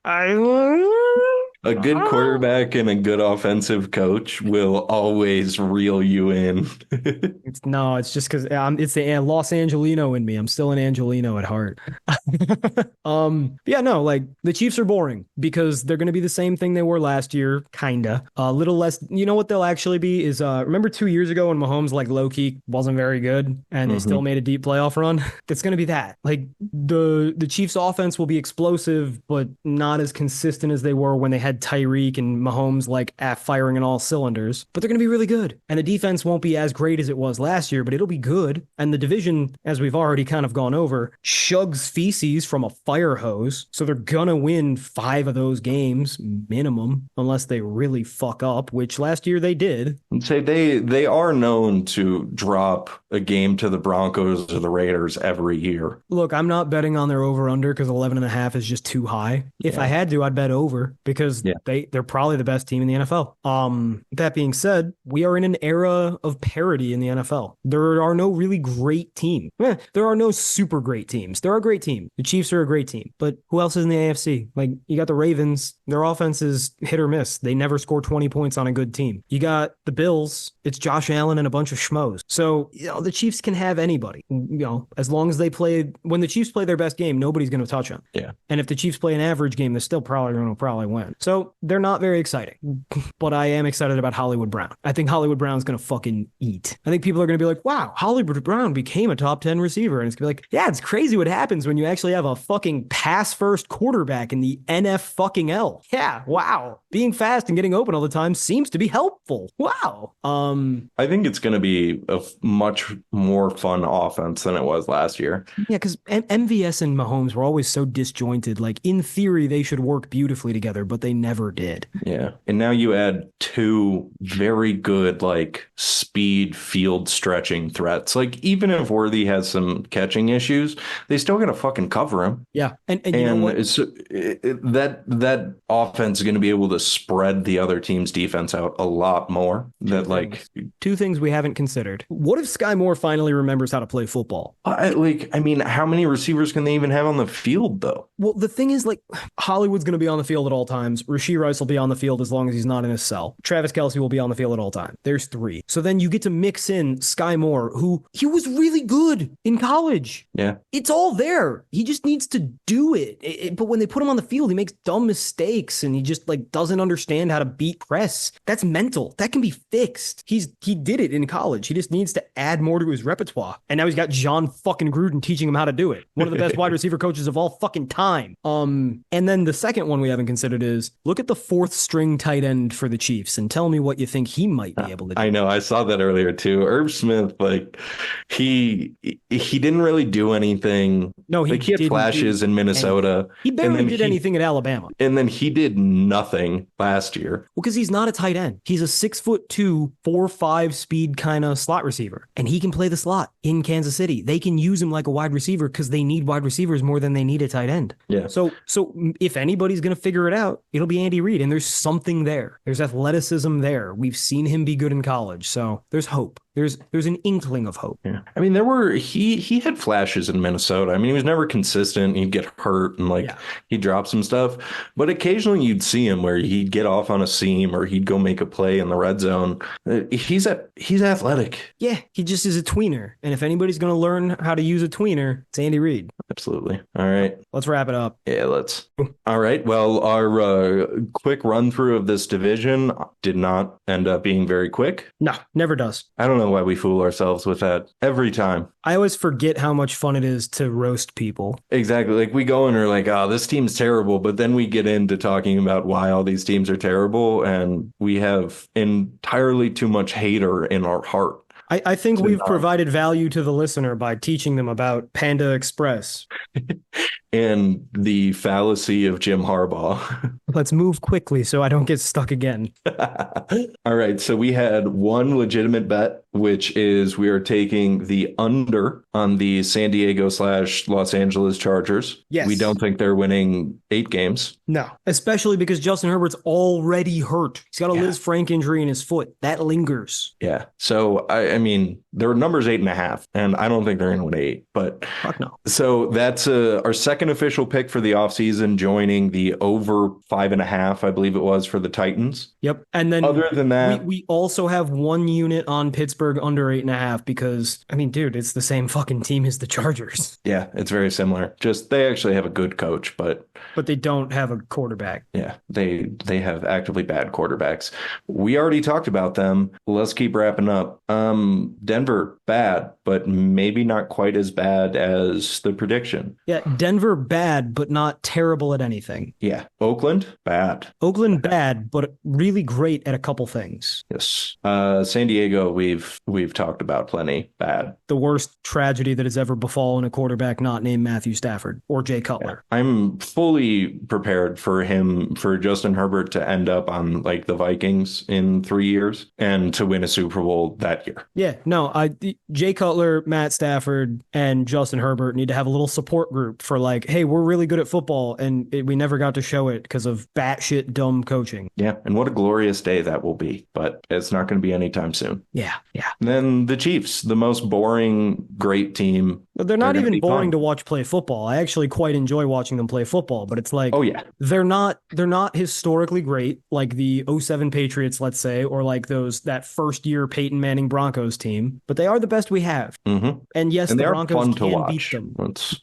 A good quarterback and a good offensive coach will always reel you in. It's just because it's the Los Angelino in me. I'm still an Angelino at heart. Like, the Chiefs are boring because they're going to be the same thing they were last year, kinda. A little less. You know what they'll actually be is remember 2 years ago when Mahomes, like, low key wasn't very good and they still made a deep playoff run. It's going to be that. Like, the Chiefs offense will be explosive, but not as consistent as they were when they had Tyreek and Mahomes, like, firing on all cylinders. But they're going to be really good. And the defense won't be as great as it was last year, but it'll be good. And the division, as we've already kind of gone over, chugs feces from a fire hose. So they're going to win 5 of those games minimum, unless they really fuck up, which last year they did. I'd say they are known to drop a game to the Broncos or the Raiders every year. Look, I'm not betting on their over-under because 11.5 is just too high. If I had to, I'd bet over because Yeah. they're probably the best team in the NFL. That being said, we are in an era of parity in the NFL. There are no really great teams. There are no super great teams. There are great teams. The Chiefs are a great team, but who else is in the AFC? Like, you got the Ravens. Their offense is hit or miss. They never score 20 points on a good team. You got the Bills. It's Josh Allen and a bunch of schmoes. So, the Chiefs can have anybody. As long as when the Chiefs play their best game, nobody's going to touch them. Yeah. And if the Chiefs play an average game, they're still probably going to win. So they're not very exciting. But I am excited about Hollywood Brown. I think Hollywood Brown's going to fucking eat. I think people are going to be like, wow, Hollywood Brown became a top 10 receiver. And it's going to be like, yeah, it's crazy what happens when you actually have a fucking pass-first quarterback in the NFL. Yeah, wow. Being fast and getting open all the time seems to be helpful. Wow. I think it's going to be a much more fun offense than it was last year. Yeah, because MVS and Mahomes were always so disjointed. Like, in theory, they should work beautifully together, but they never did. Yeah. And now you add two very good, like, speed field stretching threats. Like, even if Worthy has some catching issues, they still got to fucking cover him. Yeah. And you know what? That offense is going to be able to spread the other team's defense out a lot more. Two things we haven't considered. What if Sky Moore finally remembers how to play football? How many receivers can they even have on the field, though? Well, the thing is, like, Hollywood's going to be on the field at all times. Rashee Rice will be on the field as long as he's not in his cell. Travis Kelce will be on the field at all times. There's three. So then you get to mix in Sky Moore, who he was really good in college. Yeah. It's all there. He just needs to do it. But when they put him on the field, he makes dumb mistakes and he just, like, doesn't understand how to beat press. That's mental. That can be fixed. He did it in college. He just needs to add more to his repertoire. And now he's got John fucking Gruden teaching him how to do it. One of the best wide receiver coaches of all fucking time. And then the second one we haven't considered is look at the fourth string tight end for the Chiefs and tell me what you think he might be able to do. I know. I saw that earlier too. Irv Smith, like, he didn't really do anything. No, he had flashes in Minnesota. He barely did anything at Alabama. And then he did nothing last year. Well, because he's not a tight end. He's a 6'2", 4'5" speed kind of slot receiver. And he can play the slot in Kansas City. They can use him like a wide receiver because they need wide receivers more than they need a tight end. Yeah. So if anybody's going to figure it out, it'll be Andy Reid. And there's something there. There's athleticism there. We've seen him be good in college. So there's hope. There's an inkling of hope. Yeah. I mean, he had flashes in Minnesota. I mean, he was never consistent. He'd get hurt and he'd drop some stuff. But occasionally you'd see him where he'd get off on a seam or he'd go make a play in the red zone. He's athletic. Yeah, he just is a tweener. And if anybody's going to learn how to use a tweener, it's Andy Reid. Absolutely. All right. Let's wrap it up. Yeah, let's. All right. Well, our quick run through of this division did not end up being very quick. No, never does. I don't know why we fool ourselves with that every time. I always forget how much fun it is to roast people. Exactly. Like, we go and are like, oh, this team's terrible. But then we get into talking about why all these teams are terrible. And we have entirely too much hater in our heart. I think we've provided value to the listener by teaching them about Panda Express. And the fallacy of Jim Harbaugh. Let's move quickly so I don't get stuck again. All right. So we had one legitimate bet, which is we are taking the under on the San Diego / Los Angeles Chargers. Yes. We don't think they're winning 8 games. No, especially because Justin Herbert's already hurt. He's got a Liz Frank injury in his foot. That lingers. Yeah. So, I mean, their number's 8.5, and I don't think they're going to win 8. But fuck no. So that's our second official pick for the offseason, joining the over 5.5, I believe it was, for the Titans. Yep. And then other than that, we also have one unit on Pittsburgh under 8.5 because, I mean, dude, it's the same fucking team as the Chargers. Yeah, it's very similar. Just they actually have a good coach, but they don't have a quarterback. Yeah, they have actively bad quarterbacks. We already talked about them. Let's keep wrapping up. Denver, bad, but maybe not quite as bad as the prediction. Yeah, Denver, bad, but not terrible at anything. Yeah. Oakland, bad. Oakland, bad, but really great at a couple things. Yes. San Diego, we've talked about plenty. Bad. The worst tragedy that has ever befallen a quarterback not named Matthew Stafford or Jay Cutler. Yeah. I'm fully prepared for Justin Herbert to end up on like the Vikings in 3 years and to win a Super Bowl that year. Yeah, no, Jay Cutler Butler, Matt Stafford, and Justin Herbert need to have a little support group for like, hey, we're really good at football, and we never got to show it because of batshit dumb coaching. Yeah, and what a glorious day that will be, but it's not going to be anytime soon. Yeah. And then the Chiefs, the most boring, great team. But they're not even boring fun to watch play football. I actually quite enjoy watching them play football, but it's like, oh yeah, they're not historically great like the '07 Patriots, let's say, or like that first year Peyton Manning Broncos team, but they are the best we have. Mm-hmm. And yes, and the they are Broncos fun to can watch. beat them.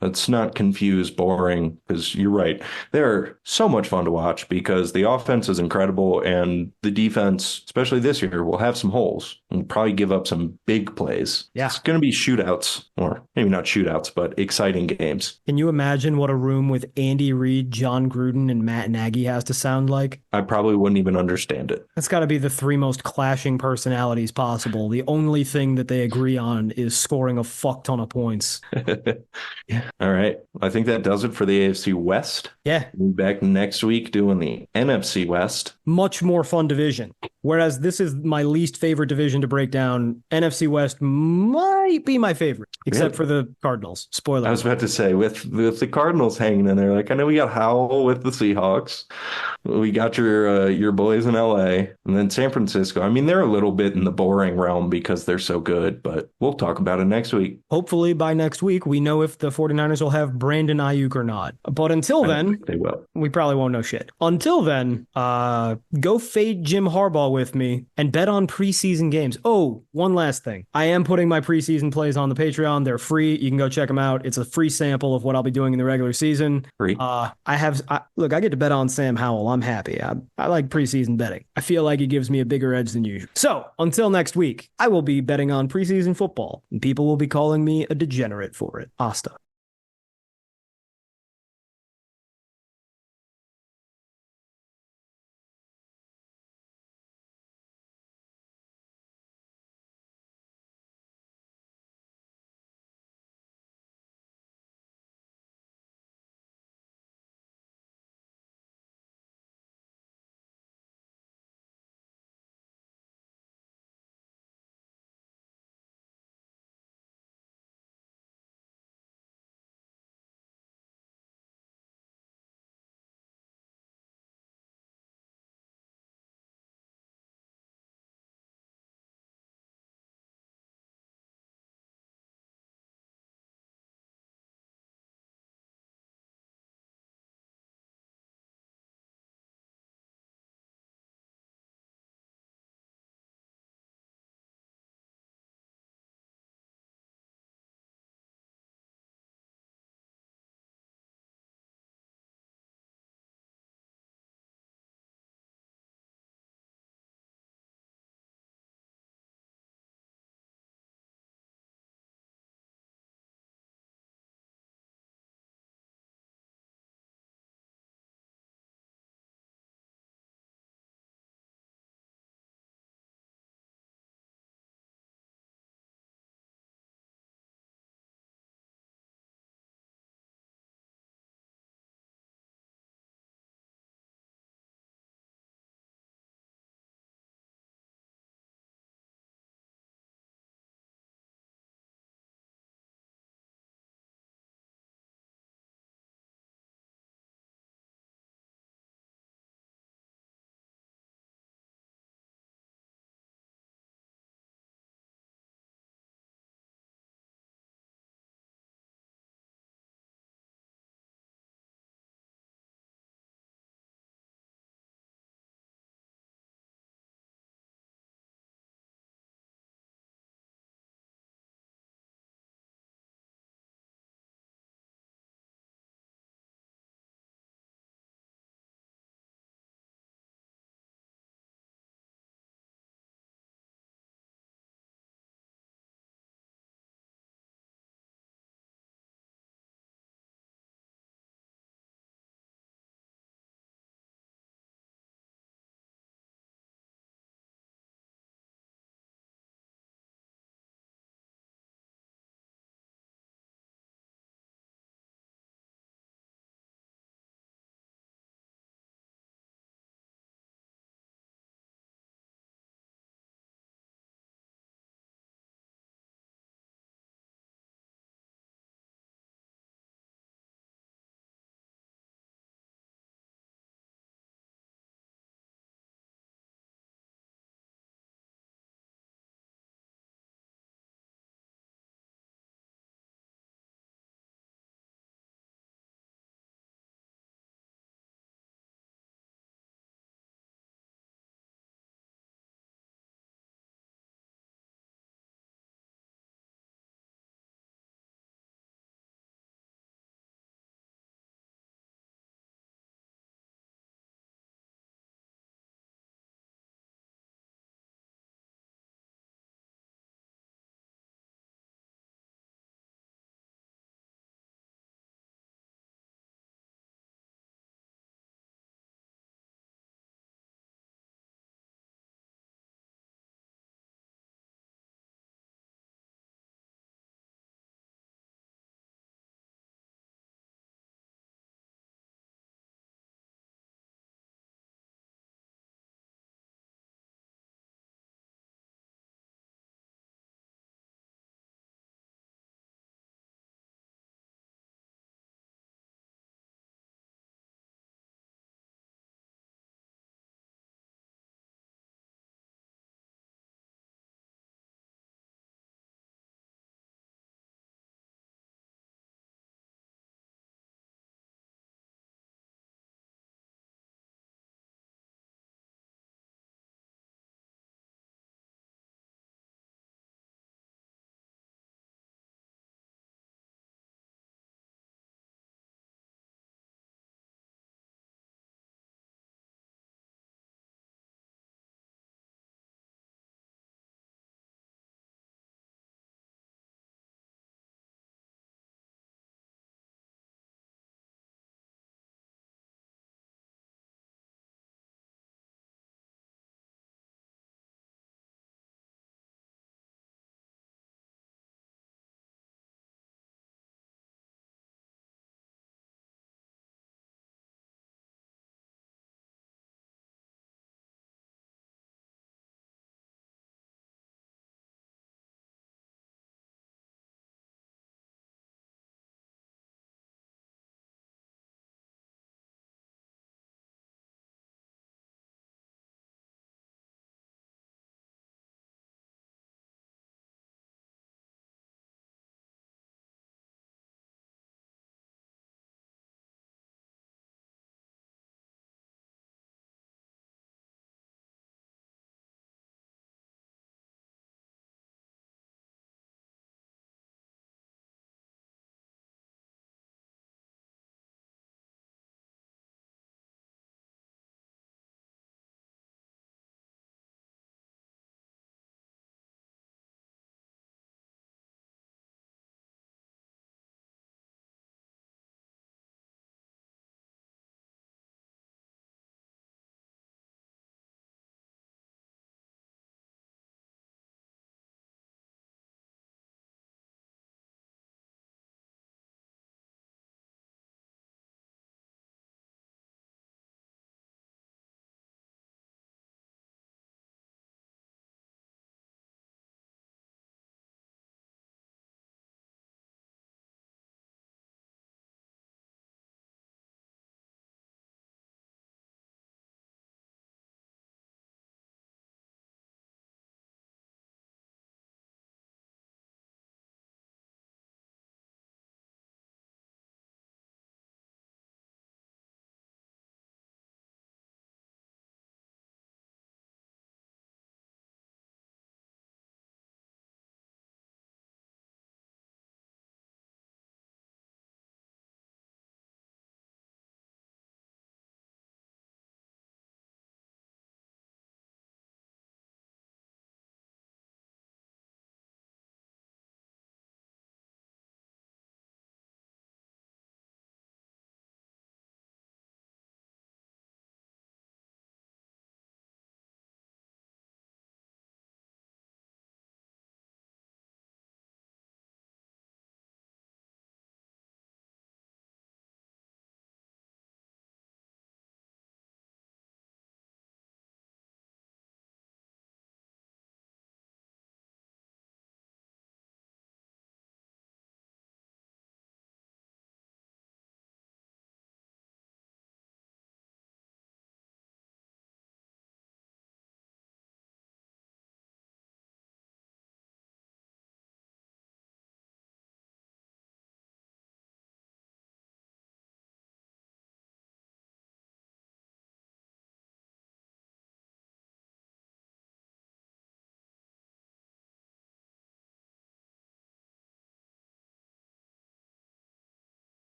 Let's not confuse boring, because you're right. They're so much fun to watch because the offense is incredible and the defense, especially this year, will have some holes and probably give up some big plays. Yeah. It's going to be shootouts, or maybe not shootouts, but exciting games. Can you imagine what a room with Andy Reid, John Gruden, and Matt Nagy has to sound like? I probably wouldn't even understand it. That's got to be the three most clashing personalities possible. The only thing that they agree on is scoring a fuck ton of points. Yeah. All right. I think that does it for the AFC West. Yeah. We'll be back next week doing the NFC West. Much more fun division. Whereas this is my least favorite division to break down. NFC West might be my favorite, except for the Cardinals. Spoiler. I was about to say, with the Cardinals hanging in there, like, I know we got Howell with the Seahawks. We got your boys in LA, and then San Francisco. I mean, they're a little bit in the boring realm because they're so good, but we'll talk about it next week. Hopefully by next week, we know if the 49ers will have Brandon Ayuk or not. But until then, they will. We probably won't know shit. Until then, go fade Jim Harbaugh with me and bet on preseason games. Oh, one last thing. I am putting my preseason plays on the Patreon. They're free. You can go check them out. It's a free sample of what I'll be doing in the regular season. Free. I get to bet on Sam Howell. I'm happy. I like preseason betting. I feel like it gives me a bigger edge than usual. So until next week, I will be betting on preseason football, and people will be calling me a degenerate for it. Hasta.